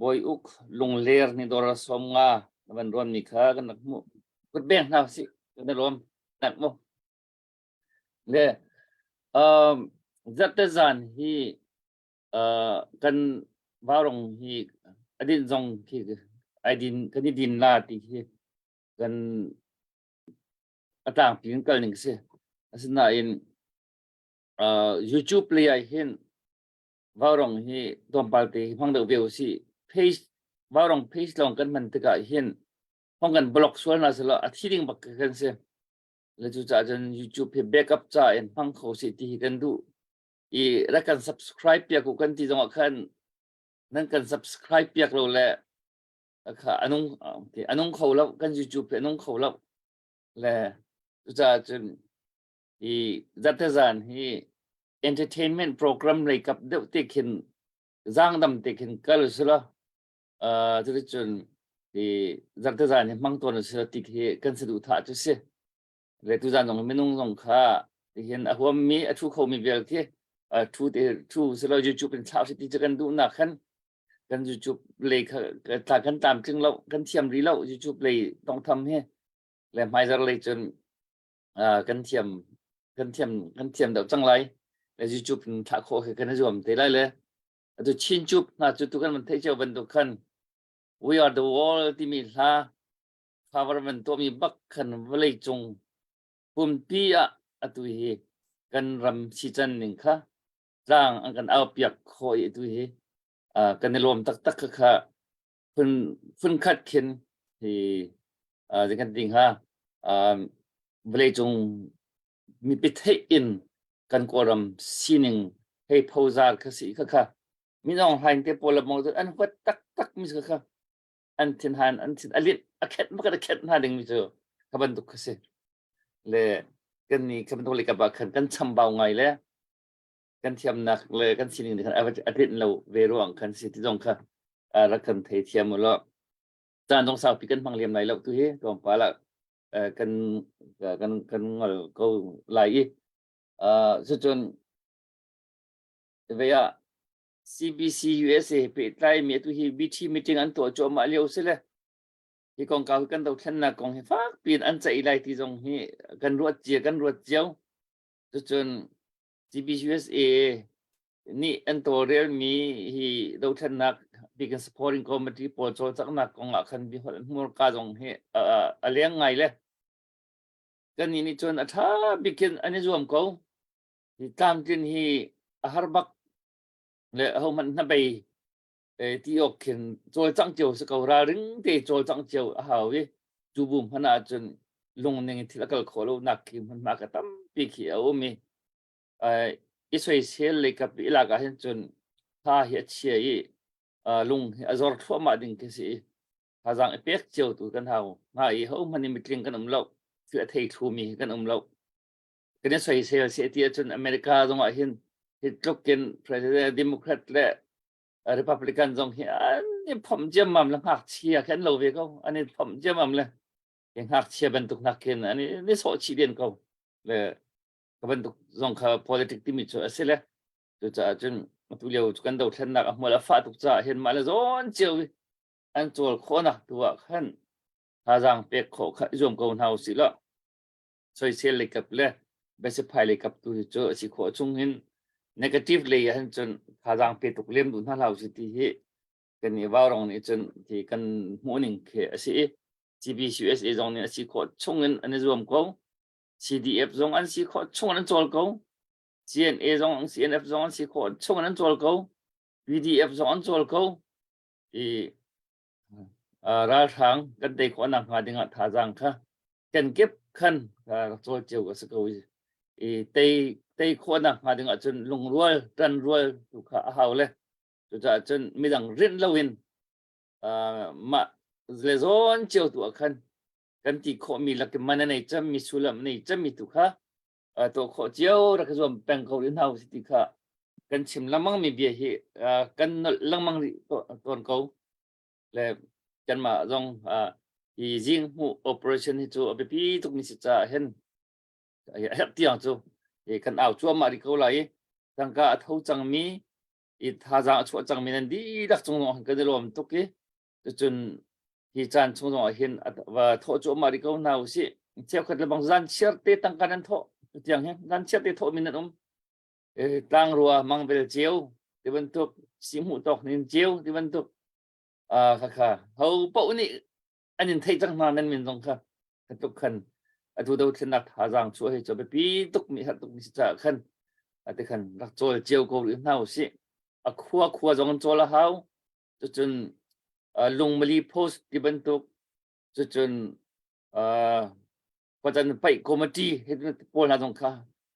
บอยอุกลงเลร์นี่ดอร์สมงามันรวมนี่ค่ะกันนักมุกดแบ่งนะสิกันในล้อมนักมุเลยจัตจานฮีกันวารงฮีอดีตจงที่อดีตกันนี่ดินลาที่กันต่างปีนกันหนึ่งสิสิ่งนั้น YouTube เลยเห็นว่าเราเห็นตอนปัจจุบันเราเวลสิเพจว่าเราเพจลองกันมันติดเห็นห้องกันบล็อกส่วนนั้นสิละอาทิตย์นึงบักกันสิแล้วจู่ๆจน YouTube ให้แบ็กอัพจ่ายห้องเขาสิที่กันดูแล้วกัน subscribe เปียกกันที่จังหวะกันนั่นกัน subscribe เปียกเราแหละค่ะอันนู้นเขาแล้วกัน YouTube อันนู้นเขาแล้วแหละจะจนจัตจานฮี entertainment program เลยกับเด็กที่เห็นจ้างดำที่เห็นก็รู้สึกจะจนจัตจานมังตัวรู้สึกที่เห็นกันสะดุดท่าจุดเสียเลยทุกจานตรงไม่นุ่งตรงข้าเห็นหัวมีทุกเขามีเวลที่ทุกสิ่งเราจะจูเป็นชาวสิที่จะกันดูนักขันกันจะจูเลยถ้ากันตามจึงเรากันเทียมรีเราจะจูเลยต้องทำให้และไม่จะเลยจนกันเทียมเดาจังไรแล้วจุบถ้าโคคือกันจะรวมเท่าไรเลยตัวชินจุบน่าจุดตุกันมันเที่ยวบรรทุกขัน we are the world ที่มีท่าข้าวมันตัวมีบักขันวลัยจงปุ่มปีตัวเฮกันรำชิจันหนึ่งค่ะร่างอันกันเอาเปียกโคยตัวเฮกันในรวมตักค่ะฟื้นคัดเข็นที่จะกันดิ่งค่ะวลัยจงมีปิดให้อินกันกอรำซีนิงให้พาวซาร์ก็สิค่ะมีน้องหันเตปอลมองตัวอันวัดตักมิสค่ะอันทินหันอันทินอลินอเคทมันก็ได้เคทหันดึงมิสขบันตุกสิเลยกันนี่ขบันตุกเลยกับบักกันชำเบาไงเลยกันเทียมนักเลยกันซีนิงเด็กอาทิตย์เราเวรุงกันสิที่ตรงค่ะรักกันเทียมหมดแล้วจานตรงสาวปีกันพังเลียมไหนแล้วตัวเฮ้ตรงปลาละกันก็ไหลจนเวีย CBC USA ไปใต้เมียตัวที่วิธีมีจริงอันตัวโจมาเลี้ยวสิเลยที่กองเก่ากันตัวท่านนักกองให้ฟักปีนอันใจไรที่ตรงนี้กันรวดเจียวจน CBC USA นี่อันตัวเรียลมีที่ตัวท่านนักปีกัน supporting committee ปวดโจจากนักกองอ่ะคันบิหัวมัวกาตรงนี้เลี้ยงไงเลยกันนี่จนถ้าบิกินอันนี้รวมเขาที่ตามจนที่อาหารบักเลยเขามันนั่นไปที่ออกเขียนโจจังเจียวสกาวรารึงเตโจจังเจียวหาวิจูบุมขนาดจนลงในที่ละก็ขอเราหนักขึ้นมันมากระตั้มปีเขียวมีอิสราเอลเลยกับอิลากาเห็นจนถ้าเหตุเชียลุงอจอร์ทั่วมาดิ่งกันสิหาจังเปียกเจียวตัวกันเท่ามาเขามันนี่มีกลิ่นกันเราเพื่อไทยทูมีกันเรากันอิสราเอลเสียที่จนอเมริกาตรงเห็นทุกคนประธานาธิบดีโมแครตและริพับลิกันตรงนี้อันนี้ผมเชื่อมั่นและหักเชียร์แค่เราเวก็อันนี้ผมเชื่อมั่นเลยยังหักเชียร์เป็นตุกนักเกินอันนี้โซชีเดียนเขาเลย các bạn tục dòng khá politic tí mình cho sẽ lẽ cho cha chân tu liều kan đầu thân nạc mà là phát tục cha hiện mà là rón chiều anh chuột khó nè tua khăn hà giang bẹt khổ khát zoom cầu nào xí lợ xoay xe lấy cặp lẽ bây giờ phải lấy cặp tu cho chỉ khó chung hin negative lấy anh chân hà giang bẹt tục liêm đúng nào xí thì hệ cái này vào rong này chân thì cần morning kia xí GBCSA dòng này chỉ khó chung hin anh zoom cầu CDF dòng anh chỉ khó chung anh chuột cầu CNA dòng CNF dòng chỉ khó chung anh chuột cầu VDF dòng anh chuột cầu thì ra tháng gần đây có năng hà đình thả rằng kha cần kiếp khăn cho chiều của sự cầu tây tây có năng hà đình chân lùng ruồi trần ruồi tụ khá hào lên cho chân mi rằng rất lâu in mà lệ zon chiều tụ khăn cần chỉ có mi là cái mana này chăm mi sulam này chăm mi tụ khá tụ khó chiều ra cái zoom bang cầu đến hào thì khá cần chìm lamang mi bia hi cần lamang tuần cầu là chân mà dòng ý riêng mu operation hi chu api tuk mi cha hen hết tiếng chu thì cần ảo chua mà đi câu lại thằng cả thâu chẳng mi ít hà giang chua chẳng mi nên đi đặc trong nó cái đó làm tốt cái chun hi chan trong nó hen và thâu chua mà đi câu nào xí theo cái là bằng gian chia tê tăng cái nên thâu tiếng hen gian chia tê thâu mi nên tăng rùa mang về chiếu thì vẫn tục xí mũ tộc nên chiếu thì vẫn tục khá hầu bộ này anh nhìn thấy chẳng nào nên mình dùng khá tục khẩn thu đầu thiên đặt hà giang chúa hay cho bé bí tục mỹ hạt tục mỹ trả khẩn thì khẩn đặt cho chiếu cầu đến nào xí khua giống cho là hao cho chân lùng mali post thì vẫn tục cho chân có chân phải committee hết bộ là dùng khá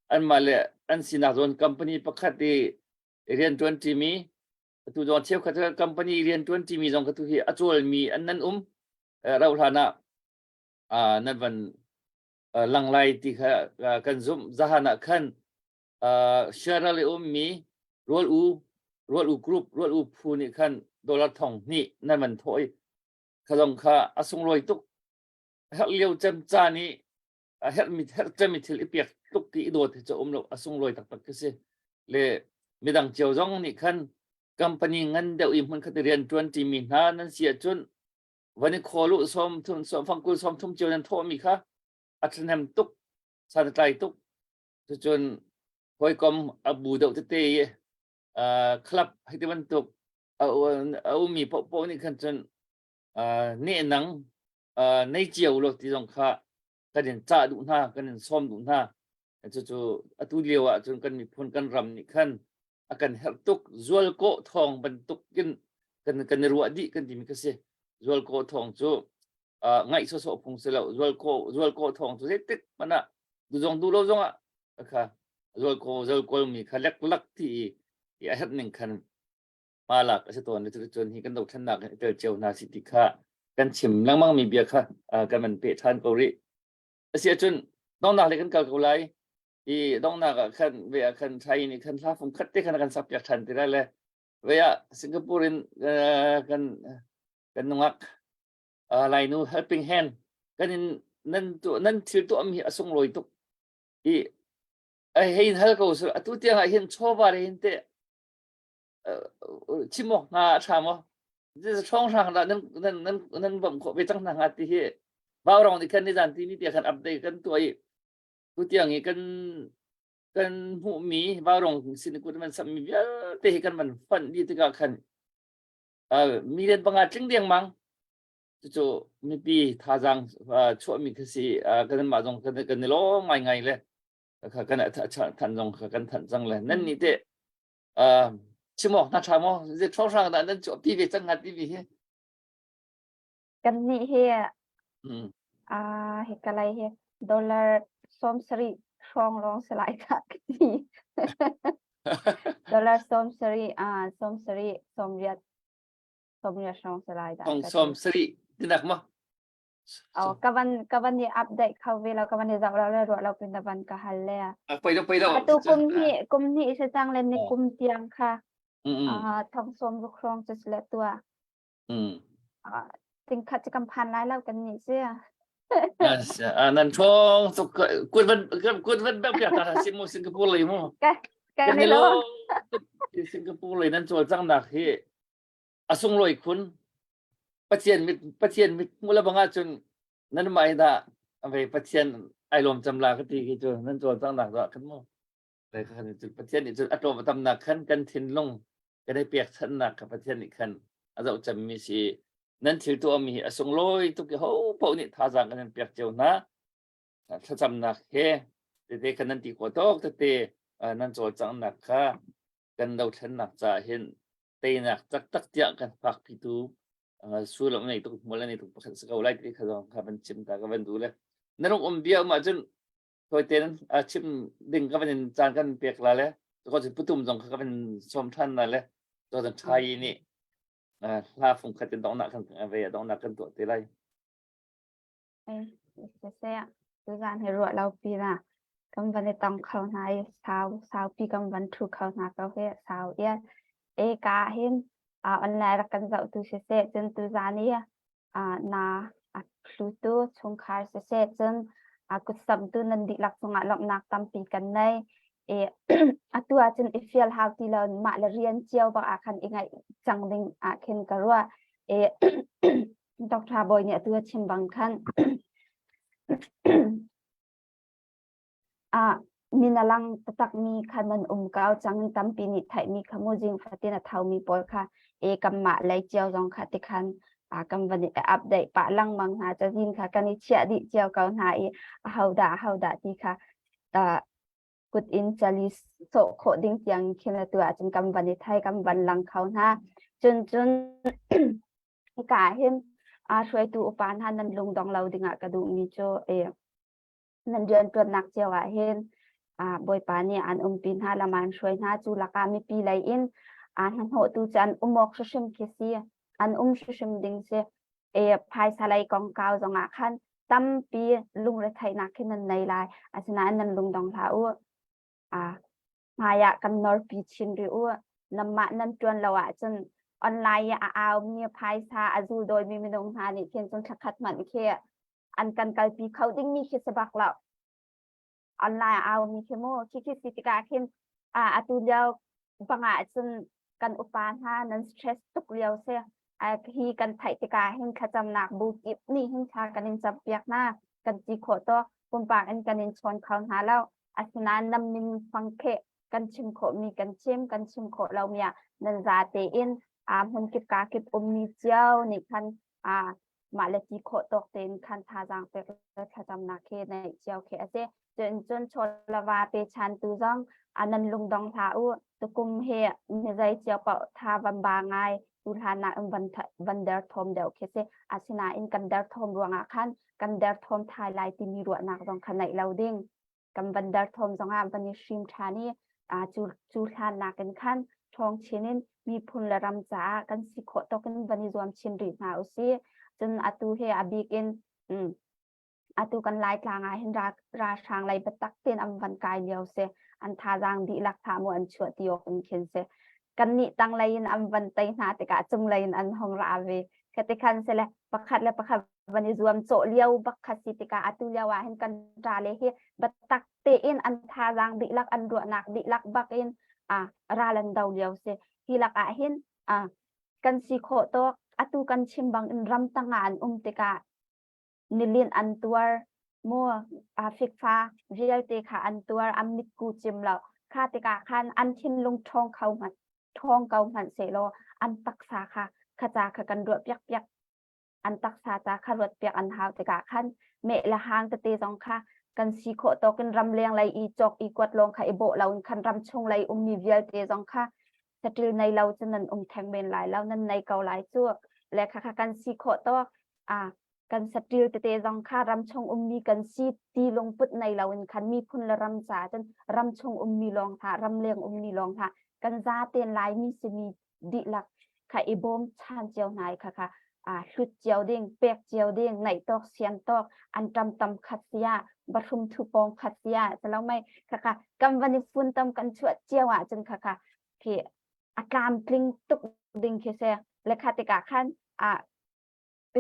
anh mà lệ anh xin nào dùng company bắc khát đi riêng 20 mi tu dọn theo cái company riêng 20 mi dùng cái tu hi actual mi anh nên rau hana nên vẫn lăng lai thì cần zoom ra hana khăn share lại mi roll u group roll u phu ni khăn dollar thong ni nên vẫn thôi cái dòng khá asung loi tuk hết liều chăm cha ni hết chăm mi thil ipiak lúc kỹ đồ thì cho lo asung loi tak cái gì le mi dang chiều giống ni khăn company ngân đậu im hơn khát riêng 20 mi na nên xia chunวันนี้ขอรู้ซ้อมทุนซ้อมฟังกูซ้อมทุ่มเจียวนั้นโทษมีค่ะอัศนำตุกสาดใจตุกจนหอยกอมอบูเดาเตยคลับให้ที่มันตุกเอามีพวกนี้ขันจนเนื้อหนังในเจียวหรอกที่ตรงค่ะกันเห็นจ่าดุหน้ากันเห็นซ้อมดุหน้าจู่ตุเลียวจนกันมีพลกันรำนี่ขันกันเฮตุกจวลโกทองบรรทุกกันรัวดีกันที่มีกระเสZual ko thong chu ngai so phung se lo zual ko thong chu tik mana du lo zong a kha zual ko mi khalak lak ti ya het ning khan mala ka se ton ni chon hi kan do than nak te cheu na si ti kha kan chim lang mang mi bia kha kan man pe than ko ri asia chun dong na le kan ka ko lai i dong na ka khan ve khan thai ni khan la phung khat te khan kan sap ya than ti ra le ve ya singaporeanกันนักอะไรนู้ helping hand กันนั่นที่ตัวมีส่งลอยตุกเห็นฮัลโหลสุดตัวเดียวเห็นชอบอะไรเห็นแต่ชิมอกชามอจะช่องทางละนั่นผมขอไปตั้งทางอาทิตย์บ่าวรองที่กันในด้านที่นี่เดียวกันอัปเดตกันตัวเดียวนี้กันหูมีบ่าวรองสินกุฎมันสามีเยอะแต่กันมันฟันดีที่กันมีเรื่องบางอย่างเดียงมั้งจู่มีปีท่าจังช่วยมีคือสิกันมาจงกันในโลกไม่ไงเลยกันทันจงกันทันจังเลยนั่นนี่เด็ชิมอน่าชามอจะช่องทางนั้นจู่ปีไปจังงัดปีไป
กันนี่เฮียเฮกันอะไรเฮียดอลลาร์ส้มสรีช่องรองสลายค่ะที่ดอลลาร์ส้มสรีส้มเรียดSomnya strong slide
Tong som sri tindak mo.
Kawan ni update kau vela kawan ni zau la ro la pin daban ka halle.
Pai do.
Atu kumni se tang len ni kum tiang kha. Thong som ru krong se sle tua. Ting khatจะกำพันหลายแล้วกันนี่เสีย
nan chong so kun van ba pya ta simu Singapore le mo
cái
kan
này
lo
lo
Singapore le nan chol chang nak hi asung loi kun patien mit mula banga chun nan mai da ave patien ai lom chamla ka ti ki chu nan chol chang nak da kan mo le kan chu patien ni chu atom tam nak kan kan thin longก็ได้เปียกทันนักกับประเทศนี้คันอาจจะมีสินั้นถือตัวมีอสงลอยทุกอย่างพวกนี้ท่าทางกันเปียกเจ้านะถ้าจำนักเฮเด็กๆกันนั้นตีกว่าตกแต่นั้นโจจังนักค่ะกันเราทันนักจะเห็นเตนักตักเจ้ากันพักพิทูสู้แล้วในตุกมลในตุกสกาวไล่ที่เขาลองขับมันชิมตากันดูเลยนั่นองค์เบียมาจนคอยเต้นชิมดิ่งกันเป็นจานกันเปียกแล้วก็จะพุทธุมจงกันเป็นชมท่านนั่นแหละตัวไทยนี่ลาฟงคัดเป็นต้องหนักกันเวต้องหนักกันตัวตีไร
sẽ cứ gian hay ruột lâu pi là cầm vấn đề tông khâu này sao pi cầm vấn thu khâu nào có thể sao yên cả hin online là cần dạo từ sẽ chân từ gian đi na lưu tu chung khai sẽ chân cút sầm từ nên đi lạc xuống lọc nạc tâm pi cần này tua chân ifel how ti là mà là riêng chiêu bằng khăn ngay chẳng định khen cả rồi Dr. Boy nhẹ tua chim bằng khăn minalang tatak mi khanan umkau chang tampi ni thai mi khamojing fatina thau mi pol kha kamma lai chiao jong kha tikhan kam van update pa lang mang ha cha jin kha kani chia di chiao kau na hauda ti kha kut in chali so kho ding tiang khela tua chun kam van thai kam van lang khau na chun ka hin shoi tu upan hanan lung dong lau dinga kadu mi cho nan dian tuat nak chiao hin boy pa ni an pin ha laman shoi na chu laka mi pi lai in han ho tu chan umok shim kesi an shim ding se phai salai kong kau zonga khan tam pi lung re thai nak khin nei lai asina nan lung dong la u maya kan nor pi chin ri u namma nan tuan lawa chen online ao mi phai sa azul doi mi minong ha ni khen chon khat man khe an kan kal pi khau ding mi khe sabak la online ao mi khe mo ki sitika khen atu liao banga chun kan upan ha nan stress tuk liao se hi kan thai tika hin khacham nak bu kip ni hin cha kan in chap piak na kan chi kho to pum pak an kan in chon khau ha lao asina nam min phang khe kan chim kho mi kan chim kho lao mia nan za te in hun kip ka kip mi chiao ni khanมาเลจีโคตกเต็นคันทาจางเปกขจำนาเคในเจียวเคเซจนชนละวาเปชันตูจ้องอันนั้นลุงดองทาอุตุกุมเฮในใจเจียวเปาทาบันบางไงดูทานาวันเดอร์ทอมเดลเคเซอาชินาอินกันเดอร์ทอมรวงอาคันกันเดอร์ทอมไทยไลน์ที่มีรวดนักจองขณะเราดิ้งกันวันเดอร์ทอมจงวันนี้ชิมชานีจูทานากันคันทองเชนินมีพลรำจ้ากันสิโคตกันวันนี้รวมชินรีนาอุซีจนอตูเฮอบิกินอตูกันไล่กลางเห็นราชางไล่บัตักเตียนอัมวันกายเดียวเสอันทาจางดีลักทามวนชวดโยกันเข็นเสกันนี่ตั้งไลน์อัมวันไตนาติกาจุมไลน์อันหงราเวคติคันเสละประคัดและประคัดวันนี้รวมโจเลียวบักคัสิติกาอตูเลียวเห็นกันราเลเฮบัตักเตียนอันทาจางดีลักอันรัวนักดีลักบักอินราลันดาวเลียวเสที่ลักเห็นกันสีโคโตatu kan chimbang in ram tangan tika nilin antuar mo fikfa real te kha antuar amit ku chimlo kha tika khan an thin lung thong kau man se lo an taksa kha khacha kha kan ro piak an taksa ta kha ro piak an haw tika khan me la hang te jong kha kan si kho to kan ram leng lai i chok i kwat long kha i bo law khan ram chung lai mi real te jong kha satil nei law chanan thang ben lai law nan nei kau lai chuและค่ะกันสีโคโตกันสติลเตจงค่ะรำชงมีกันสีตีลงปุดในเราอินคันมีพุ่นละรำจ่าจนรำชงมีลองท่ารำเลียงมีลองท่ากันซาเตียนลายมีสมีดิลักค่ะอีบอมชานเจียวไหนค่ะชุดเจียวเด้งเปียกเจียวเด้งไหนตอกเสียนตอกอันตำขัดเสียบัทุมทุปองขัดเสียจะแล้วไม่ค่ะกำวันนี้ฟุ้นตำกันชวดเจียวจนค่ะที่อาการกลิ้งตุกดิ่งเคเซและคาติกาขั้น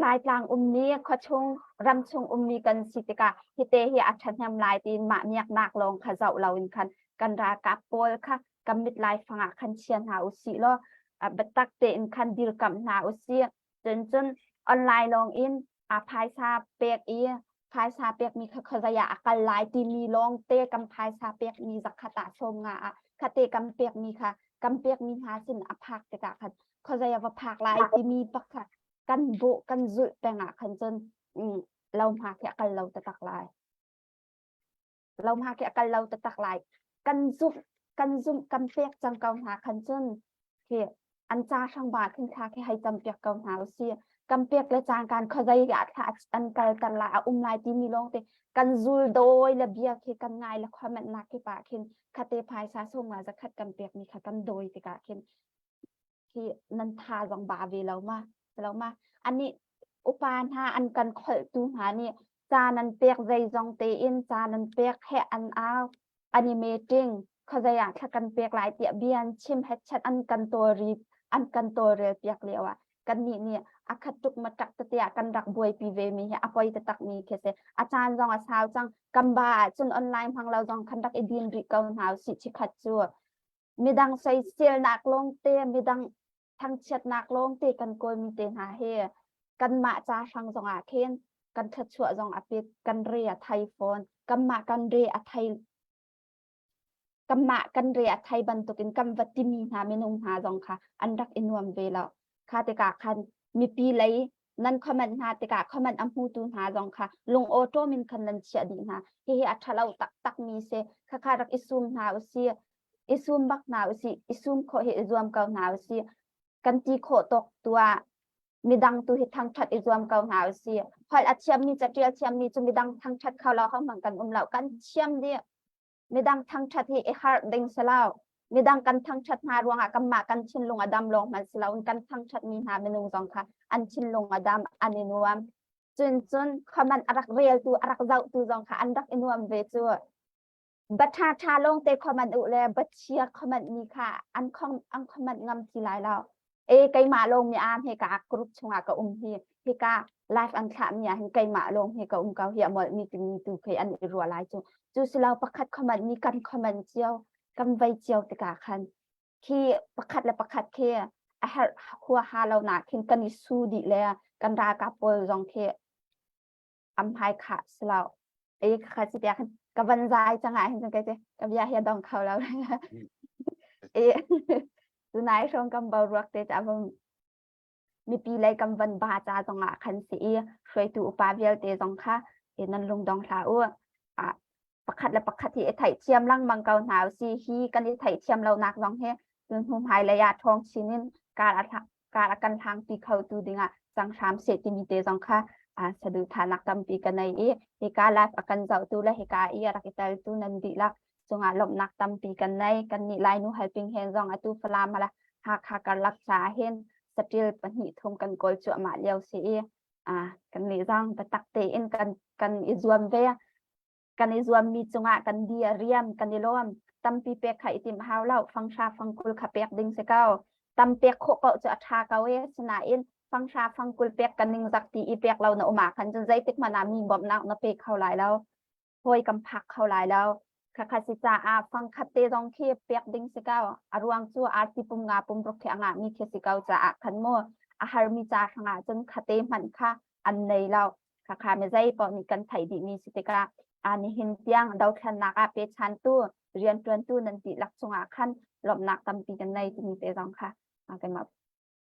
ลายกลางนี้ขชงรำชงมีกันสิติกาฮิเตเฮอัชันยำลายตีนมาเมียกนักลงขะเจ้าเราอินคันกันรากาโปลค่ะกำมิดลายฟังคันเชียนหาอุสิโลบัตักเตอินคันดิลกับหาอุสิจนออนไลน์ลงอินภายซาเปียกภายซาเปียกมีขจายกันลายตีมีลงเตกำภายซาเปียกมีจักขตาชมงาคเตกำเปียกมีค่ะกำเปียกมีหาสินอภักติกาค่ะขจายว่าภาคลายตีมีปักค่ะกันโบกันจุดแต่งคันจนเรามาแค่กันเราตะตักลายเรามาแค่กันเราตะตักลายกันจุ่มกันเปียกจังเกาหาคันจนเกี่ยอันจ้าช่างบาทขึ้นค่าแค่ให้จำเปียกเกาหาเสียกำเปียกและจางการขยายค่ะอันกันตลาดลายที่มีลงเตกันจุลโดยระเบียบคือกันง่ายและความมันนักที่ปากขึ้นคาเตภายซาส่งมาจะคัดกำเปียกมีค่ะกันโดยติกาขึ้นที่นันทาจังบาเวเรามาอันนี้อุปาณาอันกันขอยตูหานี่จานันเปียกใจจงเตอินจานันเปียกแค่อันอ้าวอนิเมติ้งเขาจะอยากถ้ากันเปียกหลายเตียเบียนชิมแฮชชัดอันกันตัวรีอันกันตัวเรียเปียกเลียวกันนี่เนี่ยอาคัตุกมาจักตะเตียกันรักบวยปีเวมีอภัยตะตักมีเคเสอาจารย์จงอาสาวจังกัมบาจนออนไลน์พังเราจงคันดักเอดินริเกาหาวสิชิคัดจัวมีดังใส่เซียลนักลงเตมีดังทั้งเช็ดนักลงเตกันโกยมีเตหาเฮกันมาจ้าชังจงอาเคนกันทัดชัวจงอาปิดกันเรียไทยโฟนกันมากันเรียไทยกัมมะกันเรียไทยบรรทุกินกัมวัติมีนาเมนุงหาจงค่ะอันรักอินวมเวลาคาติกาคันมีปีเลยนั่นคอมเมนต์หาติกาคอมเมนต์อัมพูตูหาจงค่ะลงโอโตมินคันนันเชียดีนะเฮียอัชเราตักมีเซค่ะรักอิซุมนาอุซีอิซุมบักนาอุซีอิซุมโคเฮอิซวมเกานาอุซีกันตีโคตกตัวมีดังตัวหิทางชัดอิซวมเกานาอุซีพออัจเชียมมีจะเรียเชียมมีจะมีดังทางชัดเขาเราเขาเหมือนกันเรากันเชียมเดียมีดังทางชัดที่เอฮาร์ดิงสลาวมีดังกันทางชัดหารวงกัมมากันชินลงอดัมลงมันสลาวกันทางชัดมีหาเมนูจงค่ะอันชินลงอดัมอันอินวมจนคอมันอรักเรียลตัวอรักเจ้าตัวจงค่ะอันรักอินวมเวจัวบัตชาลงเตคอมันอุเลบัตเชียคอมันมีค่ะอันคอมันงำทีไรแล้วไกมาลงมีอามเฮกากรุบชงากะเฮกาไลฟ์อันขามีเฮไกมาลงเฮกะเกาเฮียหมดมีตูเคอันรัวไลจูสลาวประคัดคอมันมีกันคอมันเจียวกำไวเจียวติกาคันที่ประคัดและประคัดเคหัวฮาเราหนาคินกันนิสูดีเลยกันรากาโปจงเคอัมไฮขาสลาวขาสิเดียคันกับวันใจจังไงจังไงเจกับยาเฮียดองเขาแล้วสุนัยชงกำบารักเตจามมีปีเลยกำวันบาจาจงอ่ะคันสีช่วยตูปาเวลเตจงค่ะนันลงดองลาอ้วประคัดและประคัดที่ไถ่เทียมลังมังเกาหนาวซีฮีกันที่ไถ่เทียมเรานักจงเฮจนหุ่มหายระยะทองชินินการอาการทางปีเขาตูดิงะจังชามเศรษฐมีเตจงค่ะสะดุฐานักกำปีกันในเฮกาลาอาการเจ้าตูและเฮการักอิตาลตูนันดิลักจงลบนักตำปีกันในกันนี่ลายนูให้ปิงเฮนจงอตูฟลามาละหากการรักษาเห็นสติลปนิทมกันกอลจั่วมาเลียวเสียกันนี่จงไปตักเตอินกันอิจวมเวกันอิจวมมีจงกันเดียเรียมกันดิลมตำปีเปียกไข่ติมฮาวเล่าฟังชาฟังกุลขเปียกดิงเสกาตำเปียกโคเกาจะทาเกาเวสนาอินฟังชาฟังกุลเปียกกันนิงจักตีอีเปียกเราเนาะมาขันจนใจติกมานามีบอมนักเนาะเปียกเข้าหลายแล้วห้อยกำพักเข้าหลายแล้วคาสิจาฟังคัตเตจงเคเปียกดิงสิกาวอารวงจัวอาร์ติปุ่มงาปุ่มรกเขงามีเคสิกาวจะขันโมอาหารมีจาขงาจนคัตเตมันค่ะอันในเราคาไม่ใจปอนิกันไทยดีมีสิติกาอันนี้หินเตียงดาวขันนักเปชันตู้เรียนตัวนันติลักษณะขันหลบนักตำปีกันในที่มีเตจงค่ะกันมา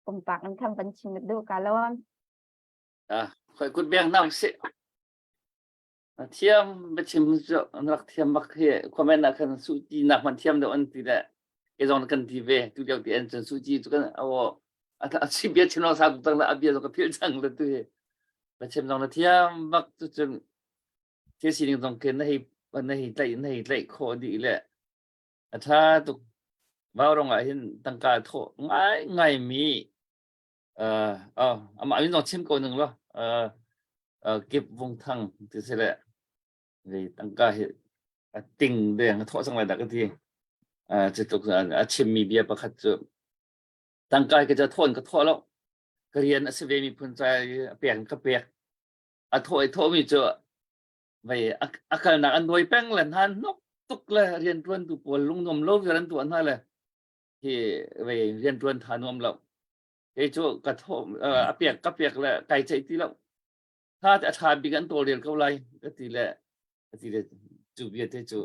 ปุ่มปากนั้นคำบัญชีดูกันแล้ว
ค่อยกุดเบียงน้ำเสียเทียมบัชิมจะนักเทียมบักเฮคอมเมนต์นักขันสุจีนักมันเทียมเดี๋ยวอันที่แหละจงกันทีเวตุเดียวที่อันจนสุจีตุกันเอาสิเบียชินเราสักตั้งละอเบียจงกับเพียงจังเลยตัวเองบัชิมจงเทียมบักตุจนเทียสิ่งจงเกินในไล่โคดีแหละถ้าตุกว่าเราไงเห็นตั้งการโทษง่ายมีมาวินจงชิมก่อนหนึ่งหรอเก็บวงทั้งที่เสร็จแล้วเลยตั้งการติ่งเรื่องโทษสังเวยดักทีจะตุกชิมมีเบียประคัดจุตั้งการก็จะโทษก็โทษแล้ว cái riêng ở Sài mi phun trái bèn cái bèn thôi mi chưa vậy cái nào anh nuôi bèn lần han nóc tục là riêng tuần tụ buồn lung nôm lâu rồi anh tuần hay là thì về riêng tuần thà nôm lâu cái chỗ cái thôi cái bèn là cái chạy tí lâuถ้าจะทานปีกันตัวเรียนเขาไรก็ทีละจูเบียที่จู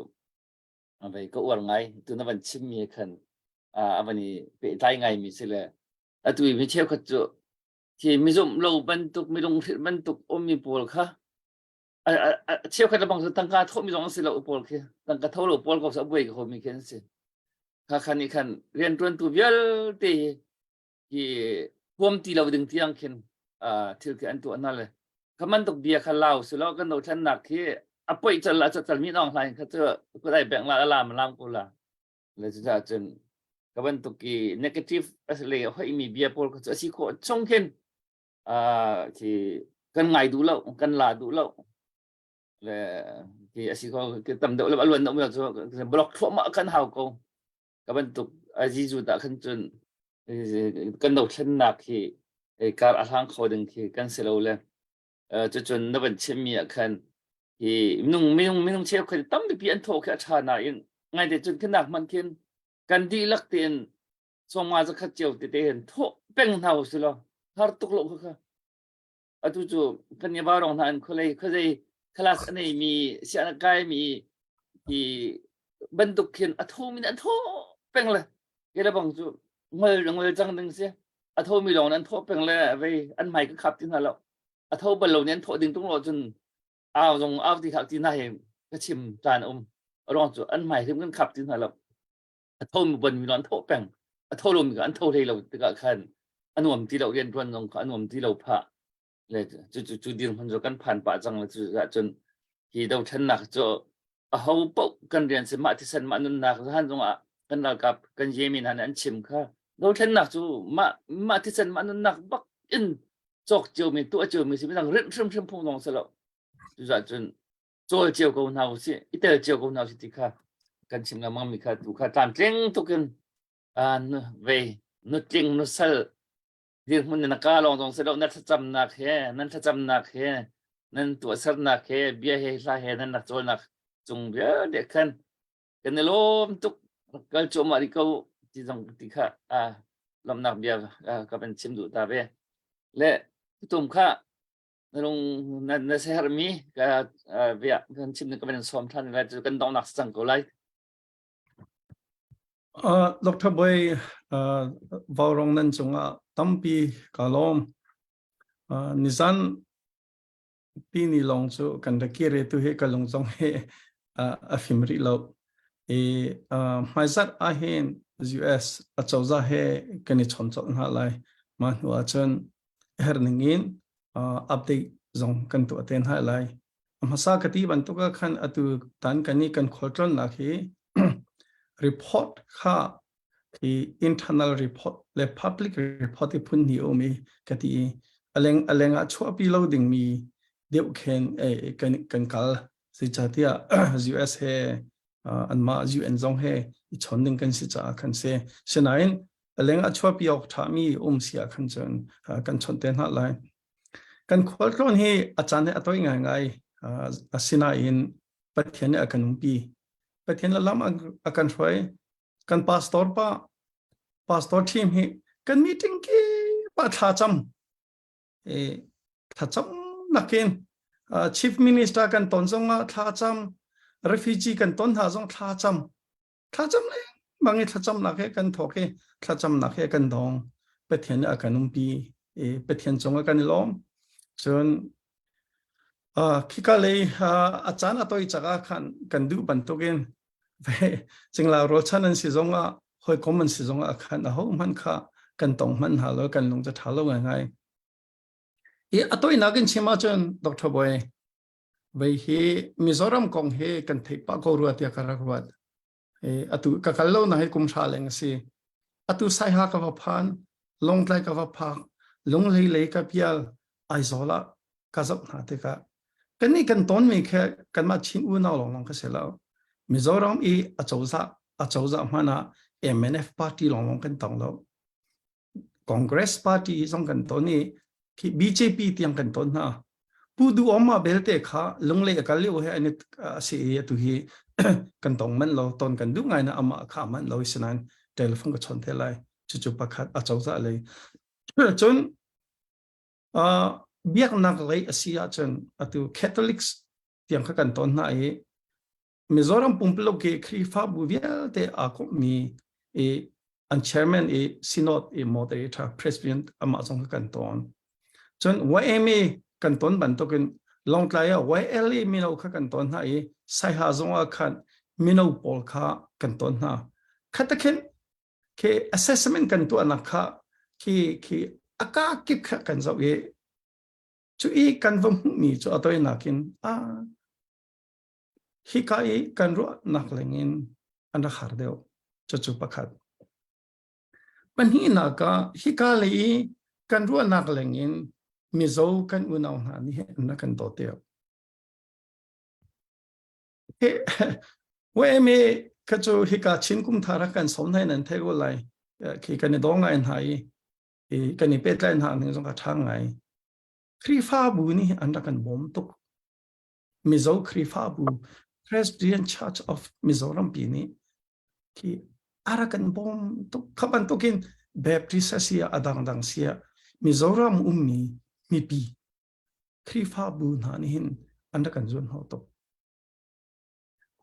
อะไรก็อวดไงตัวนั้นมันชิมมีขันวันนี้เป็นได้ไงมีสิเลยตัวมีเชี่ยวขัดจูที่มีส่วนเราบรรทุกมีลงบรรทุกมีปวดค่ะเชี่ยวขัดบางส่วนตั้งการทุ่มมีลงสิเราปวดค่ะตั้งการทุ่มเราปวดก็สบายก็มีแค่นั้นสิขันนี้ขันเรียนตัวตัวเยอะที่พวมที่เราดึงที่ยังขันที่คืออันตัวนั่นเลยคำมันตกเบียร์ขันเราสุดแล้วกันเราฉันหนักที่ป่วยจะมีน้องอะไรเขาจะก็ได้แบ่งละมันลำกูละเลยจะจนคำมันตกกี่ negative อะไรเขาไม่มีเบียร์พอเขาจะสิโคช่องเข็นที่กันไงดูแล้วกันลาดูแล้วเลยที่สิเขาคือตำเดือดแล้วอารมณ์น้องจะบล็อกทั่วมากันหาวกูคำมันตกจีจูตะขันจนกันเราฉันหนักที่การอาหารเขาดึงที่กันเสร็จแล้วจนนับเป็นเชื่อมีขันที่ไม่ต้องเชื่อคนตั้มไปเปลี่ยนโทแค่ชาหน่อยไงแต่จนขนาดมันเขียนกันดีลักเตียนส่งมาจะขัดเจียวแต่เห็นโทเป็นเท่าสิล่ะฮาร์ตุกโลกค่ะจู่กันยาบารองทานเขาเลยคลาสอันนี้มีเสียงกายมีที่บรรทุกเขียนโทมีนั่นโทเป็นเลยก็เลยบางจู่เมื่อจังหนึ่งเสียโทมีลงนั้นโทเป็นเลยไปอันใหม่ก็ขับที่นั่นแล้วโทบรรลุเนี่ยโทดึงตรงโลจนเอาที่ขับที่ไหนก็ชิมจานรองจุอันใหม่ที่มันขับที่ไหนแล้วโทมีบนมีร้อนโทแป้งโทลมมีอันโทที่เราตึกขันอันนวมที่เราเรียนรวนลงอันนวมที่เราผ่าเลยจุดเดียวมันจะกันผ่านป่าจังเลยจนที่เราชนะจะเขาปกกันเรียนสมาธิสันมานุนนักท่านตรงกันเรากับกันเยมินหันอันชิมค่ะเราชนะจูมาที่สันมานุนนักบักอินจอกเจียวมีตัวเจียวมีสิ่งต่างเรื่องเริ่มพุ่งลงสลับจน做เจียวกูน่าสิอีเตอร์เจียวกูน่าสิที่ค่ะกันชิมละมั่งมีค่ะดูค่ะตามเร่งทุกคนเวนุจริงนุสลเรื่องมันนักการลองตรงสลับนั่นจำนักแห่นั่นจำนักแห่นั่นตัวสัตว์นักแห่เบี้ยแห่ลาแห่นั่นนักโจนักจงเบี้ยเด็กกันกันในโลมทุกกันโจมาริโกที่ตรงที่ค่ะลำนักเบี้ยก็เป็นชิมดูตาเบ้และตุ้มค่ะลงในเซฮาร์มีกับเบียกันชิมนึกเป็นสมทันแล้วจะกันต้องนักสังกัดเลย
ดร.บอยวาวรงนั้นจงตั้มปีกาลอมนิสันปีนี้ลงจูกันตะกี้เรตุเฮกันลงจงเฮฟิมริโลไม่จัดอาเห็น US เจ้าจะเฮกันนี่ชนจนหาเลยมาหัวจนเฮร์นิงินอัปเดตจงกันตัวเต็นให้เลยมาสักทีบรรทุกขันอตุตันกันนี่กันขอจนนักเฮreport ค่ะที่ internal report และ public report ที่พุ่นนิยมก็ที่อะไรชั่วปีเราดึงมีเดี๋ยวเคนกันกัลสิจ่าที่US เฮอันมา UN จงเฮอีชนดึงกันสิจ่าคันเซฉะนั้นอะไรชั่วปีออกทามีเสียคันจนกันชนเต็นอะไรกันขอจนเฮอาจารย์เนี่ยตัวยังไงสินาอินปัจจัยเนี่ยกันนุ่มปีประเทศละล้ำอาการช่วยกันพาสตอร์ทีมให้กันมีติ้งกี้ป้าท่าจำนักเก็นชีฟมินิสเตอร์กันต้นจงท่าจำรีฟิวจีกันต้นท่าจงท่าจำเลยบางทีท่าจำนักเกันถกท่าจำนักกันดองประเทศอาการนุ่มปีประเทศจงกันล้อมจนคิดกันเลยอาจารย์ตัวอีจักกันดูบรรทุกเองจริงแล้วรถชั้นนั้นสิจงหอยคอมมันสิจงขันเอามันค่ะกันตรงมันหาแล้วกันลงจะท้าลงยังไงตัวอีนักกินชิมาจนดร.บอยไปมิโซรัมกงเฮกันเทปะกรัวเตียการรัวตัวกัลโลนะให้กุมชาเลงสิตัวใส่หักกับพันลงไล่กับพักลงเลยกับเปียลไอโซล่ากัจับนาเตกะกันนี่กันต้นมีแค่กันมาชิมอุณาลงก็เสร็จแล้วมิโซรัมอาจจะมันMNF พาร์ตี้ลงกันต่างแล้ว Congress Party trong gần tối này khi BJP tiếng gần tối na pudu oma belte kha lungle ka liu he ani si tu hi kan tong man lo ton kan du ngai na ama kha man lo sinan telephone ka chon the lai chu pakhat a chau za le chon biak nak lai asia chon atu Catholics tiang kha kan ton na e Mizoram pumplo ke krifa bu vial te a ko mi e an chairman e synod e moderator president ama jong kan ton chon YMA kan ton ban to ken long tlaya YLA mino kha kan ton na e sai ha zonga khan mino pol kha kan ton na khataken ke assessment kan tu anakha ki aka kip kha kan zo e chu e kan vom mi chu atoi nakin hi kai kan ro nak lengin anda khardeo chu pakhat pan hi na ka hi ka le kan ro nak lengin mizo kan unaw na ni na kan to teo he we me ka chu hi ka chin kum thara kan som nai nan thego lai ki kan dong ai hai e kan ni pet lai na ni jong ka thang ngai krifa bu ni anda kan bom tok mizo krifa bu Presbyterian Church of Mizoram pini ki arakan bom tok kapan tokin Baptist asia adang sia Mizoram mi pi krifa bu na ni hin anda kan zon ho tok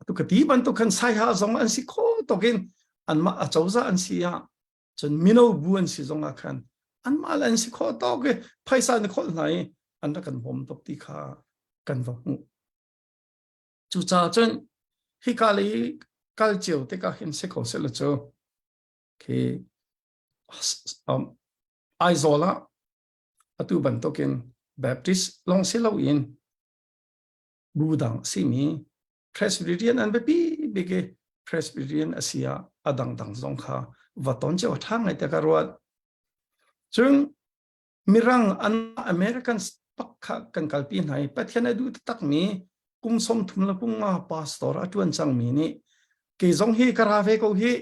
tu katiban to kan sai ha zong an si ko tokin an ma a chauza an sia chon mino bu an si zong a khan an ma an si ko to ke phaisa ni khol nai anda kan bom tok ti kha kan va mu chu cha chen hi ka li kal chiu te ka hin se ko se lo cho ke aizola atu ban token Baptist long se lo in budang simi Presbyterian and bege Presbyterian asia adang dang zong kha vaton che thang ai te ka ro chung mirang an Americans pakha kan kalpi nai pathian du tak mi kum som thum la pung ma pastor atuan chang mi ni ke zong hi kara ve ko hi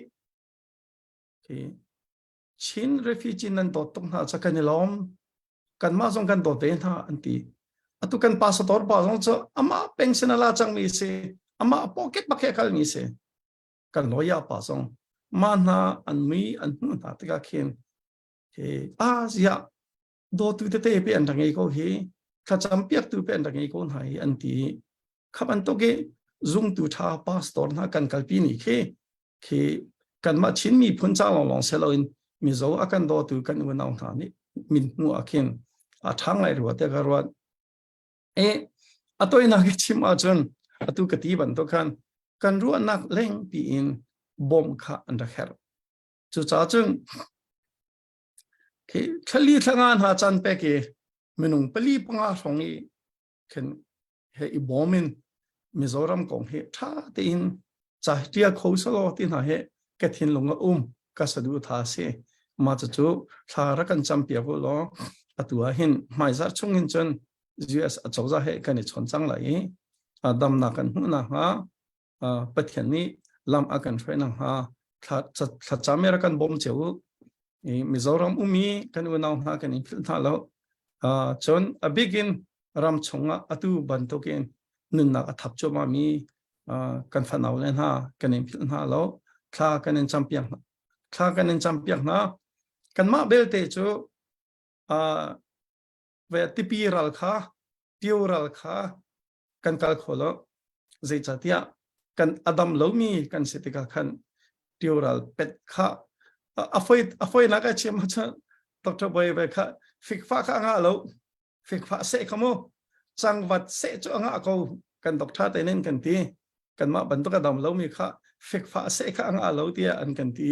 ke chin refugee nan dot tong na cha kan lom kan ma zong kan dot ve na anti atu kan pastor pa zong cho ama pension la chang mi se ama pocket ba ke kal mi se kan loya pa zong ma na an mi an hu ta te ka khen ke asia do tu te pe an dang ei ko hi kha cham piak tu pe an dang ei ko nai anti kapan toke zoom tu tha pastor na kan kalpi ni ke kan ma chin mi phun cha long se lo in mi zo akan do tu kan u naw na ni min nu akin a thangai ro te garwa e atoi na ke chim a chon atu ka ti ban to kan ru nak leng pi in bom kha anda kher chu cha chung ke khali thangan ha chan pe ke minung pali panga songi ken he i bomin Mizoram kong he tha te in cha tia khosalo tin ha he ka thin lunga ka sadu tha se ma chu tha ra kan champia bo lo atua hin mai zar chung in chon US a chawza he kan ni chon chang lai adam na kan hu na ha pathian ni lam a kan threina ha tha chamera kan bom cheu Mizoram kan unaw ha kan in tha lo chon a begin ram chunga atu ban token nun na athap cho ma mi kan phanaw len ha kan in phil na lo kha kan in champion na kan ma belte chu ve tipiral kha pioral kha kan kal kholo zai chatia kan adam lo mi kan setika khan pioral pet kha afoi na ka chem cha Dr. Boy ve kha fik fa kha nga lo fik fa se khamo chang wat se cho nga ko kan doctor te nen kan ti kan ma ban to ka dam lo mi kha fik fa se kha nga lo tia an kan ti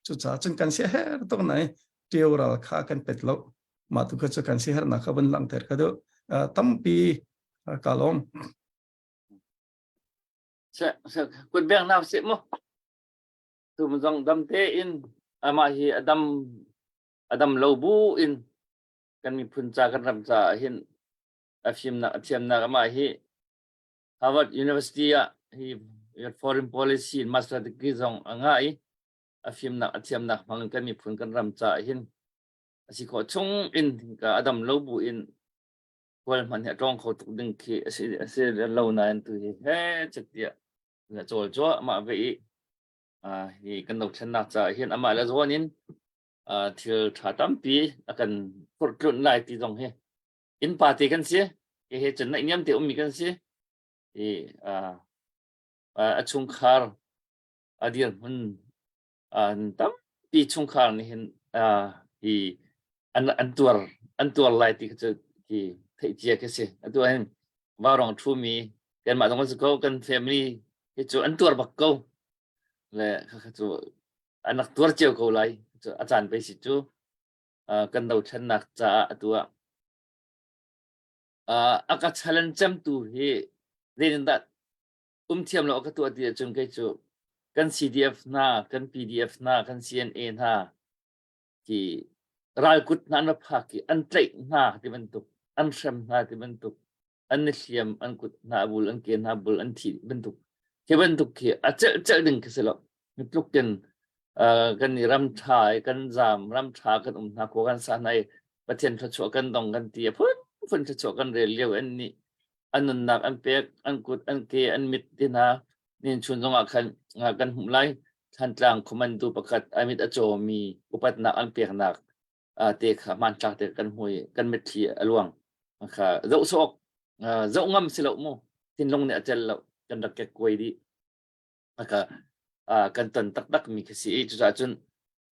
chu cha chung kan se her to nai pioral kha kan pet lo ma tu ka chu kan se her na kha ban lang ter ka do tampi kalom
sa kun beng na se mo tu mong dam te in ama hi adam lobu in kan mi phun cha kan ram cha hin afim na ama hi Harvard University hi foreign policy and master degree zong angai afim na mang kan mi phun kan ram cha hin si ko chung in ka adam lo bu in wal man ya rong ko tu ding ki si lo na en tu he chet dia na chol cho ma ve hi kan no chen na cha hian ama la zo nin thil tha tam pi akan por trun lai ti dong he in party kan si he chen na nyam te mi kan si a chung khar adir hun tam pi chung khar ni hin hi an tuar lai ti chu ki thei chia ke si atu an ba rong thu mi kan ma dong ko kan family ke chu an tuar bak ko le kha chu anak tuar cheu ko lai chu achan pe si chu kan do than nak cha atua aka challenge cham tu he then that thiam lo ka tu atia chung ke chu kan CDF na kan PDF na kan CNA na ki ral kut na na pha ki an trei na ti bentuk an sham na ti bentuk an siam an kut na bul an ke na bul an thi bentuk ke bentuk ki a che ding ke selo mi pluk ken kan ni ram thai kan jam ram tha kan na ko kan sa nai pathian tha chu kan dong kan ti phun tha chu kan rel leu an ni an nak an pek an kut an ke an mit ti na nin chun zonga kan hum lai than tlang khuman du pakhat amit a chaw mi upat nak an pek nak te kha man chak te kan hui kan met thi alwang kha zo sok zo ngam silo mo tin long ne achel lo kan dak ke koi di kha kan tan tak mi ke si chu cha chun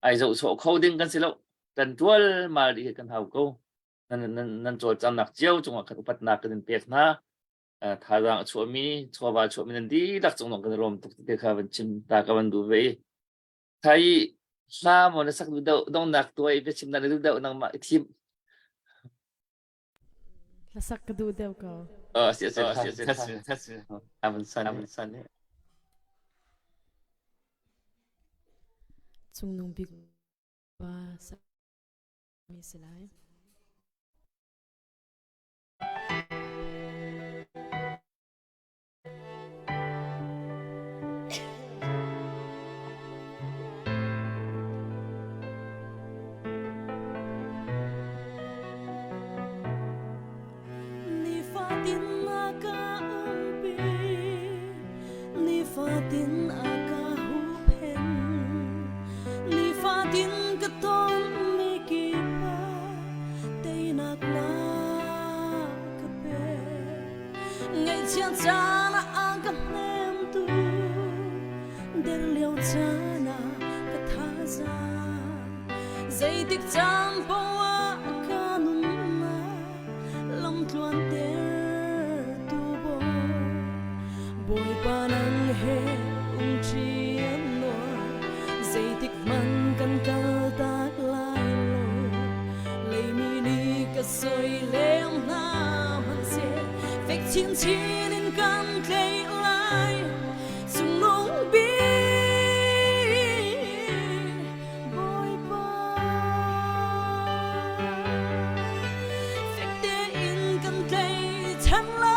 ai zo sok coding kan silo kan tual ma di kan hau ko nan chol cham nak chiao chung kha upat nak kan pek na thang chu mi chowa chu mi nan di dak chung nong kan rom tuk te kha ban chim ta ka ban du ve thai sa mo na sak du dong nak tuai pe chim na du nang ma thim
la sak ka du deu ko
si aman san
chung nung big ba sa mi silai
Fatin aka hupen ni fatin katon mikipa tay nakla kape ngay chia chana aka nem tu der liao chana kathaza zai tik chang pawa kanuna lam tuan te tu bo boy panang he chi no zai tik man kan kal tak lai lo lei mi ni ka soi lem na man se fek chin chin in kan klei lai sung nong bi boy pa fek te in kan klei chan la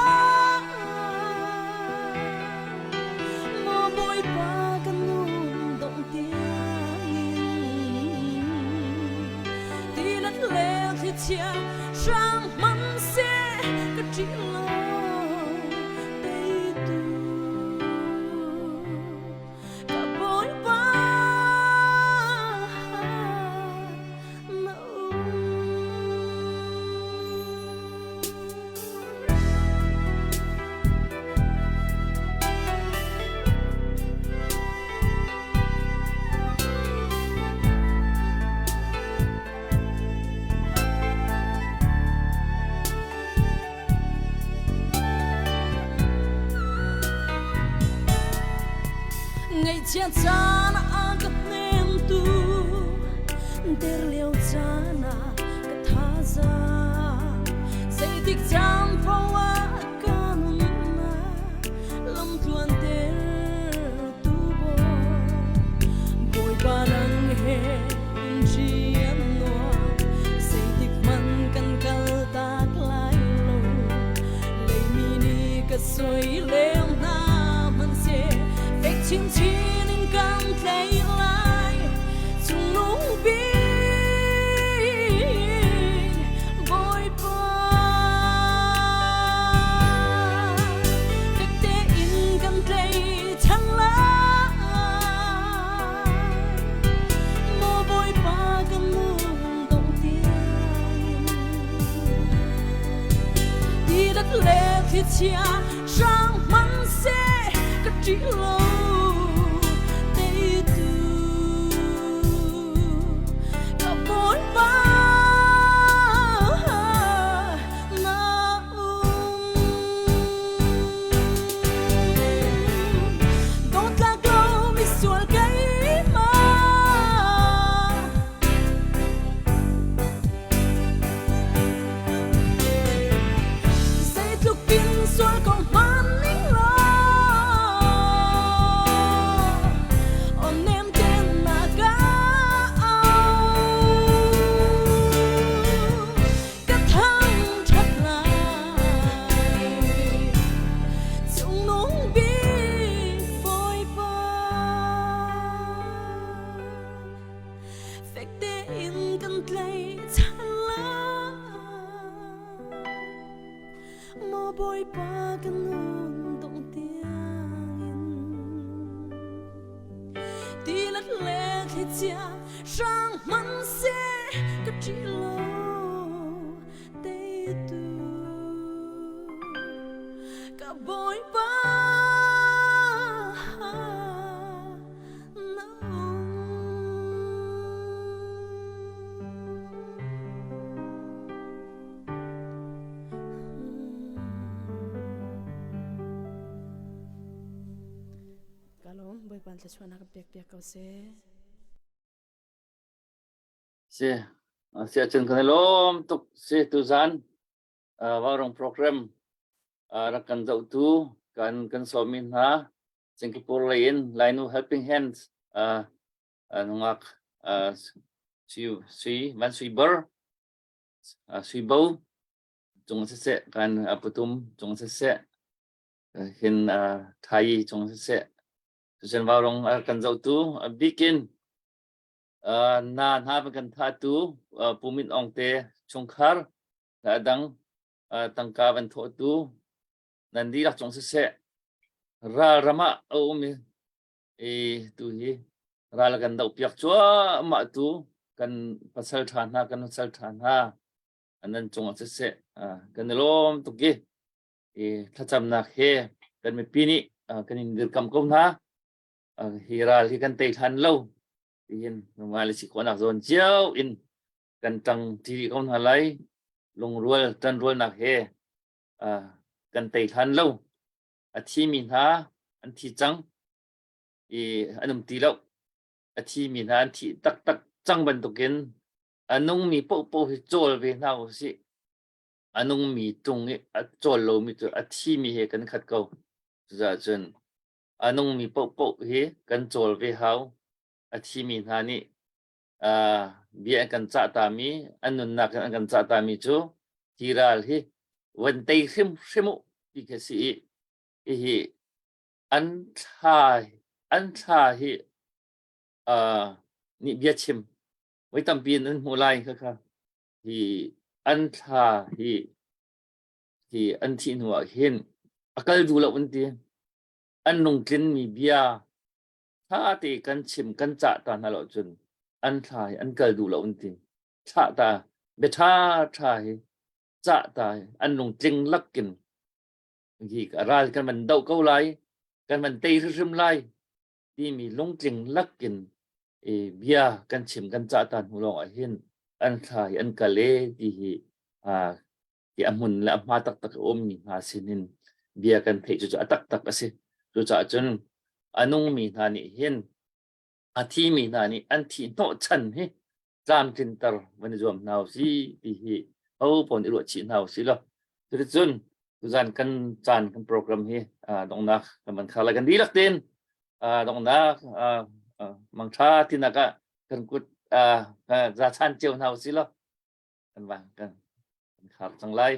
chia sang man se ka chi lo dei tu ka boy ba no ngày chia chana aka nem tu der leo chana kathaza zai tik chang pawa kanuna lam tuan ter tu bo boy panang he chi no zai tik man kan kal tak lai lo lei mi ni ka soi leo na man se chin chin in kan klei lai chung nung bi chia sang mắn sẽ cất chỉ lâu tây tu cả bốn ba na don't let go mi sual cái mà sual con man ning lo on em tên mà ga cái thang thật lại chung nung bi phôi ba phép để in cần lấy chân lá mơ bôi ba cái nôn động tiếng in đi lật lẹ thì chia sang mắn sẽ cái chỉ lâu tây tu cả bôi ba kalom boy pan sa chuan ka pek pek ko se
se chen kan lom tuk se tu zan warong program rakan dau tu kan somin ha Singapore lain helping hands nungak si man si ber si bau chung se kan aputum chung se hin thai chung se Tusen warong kan zau tu bikin na kan tha tu pumin ong te chungkhar adang tangka van tho tu nandi lak chong se ra rama o mi tu hi ra la kan dau piak chua ma tu kan pasal than ha anan chong se kan lom tu ki thacham na he kan me pini kan in dir kam kom na hiral hi kan tei than lâu in ngoài chỉ có nạc dồn chiếu in cần trăng thì không hà lấy lùng ruồi chân ruồi nạc he cần tei than lâu thi mình ha anh thi trắng anh tí lâu thi mình ha anh thi tắc tắc trăng bần tục kiến nông mi bộ bộ thì trôi về nào xí nông mi tung trôi lâu mi trôi thi mi he cần khát cầu giờ chân nông mi bộ bộ he cần trôi về hao thi mình ha ni bia cần trả ta mi anh nạc cần trả ta mi chú thì ra hi vấn đề xem đi cái gì hi anh tha hi ni bia chim với tầm biên anh mua lại kha thì anh tha thì anh thiên hòa hiền akal du lo vấn đề anh nông kiến mi bia tha thì kan chim kan trả ta na lo chun anh tha anh kal du lo vấn đề trả ta be tha trả ta anh nông chính lắc kinh thì cả ra kan mình đậu câu lại kan mình tây râm lại đi mi lông chính lắc kinh bia kan chim kan trả ta hu lo hiền anh tha anh kale thì thì amun la ma tak tak mi ha sinin bia kan thei chu tak ase chu cha chun anung mi na ni hin thi mi na ni an thi no chan he jam tin tar man jom naw si ti hi ho pon ru chi naw si lo chu chun tu jan kan chan kan program hi dong na man khala kan di lak tin dong na mang tha tinaka kan kut ra chan cheu naw si lo kan bang kan khar chang lai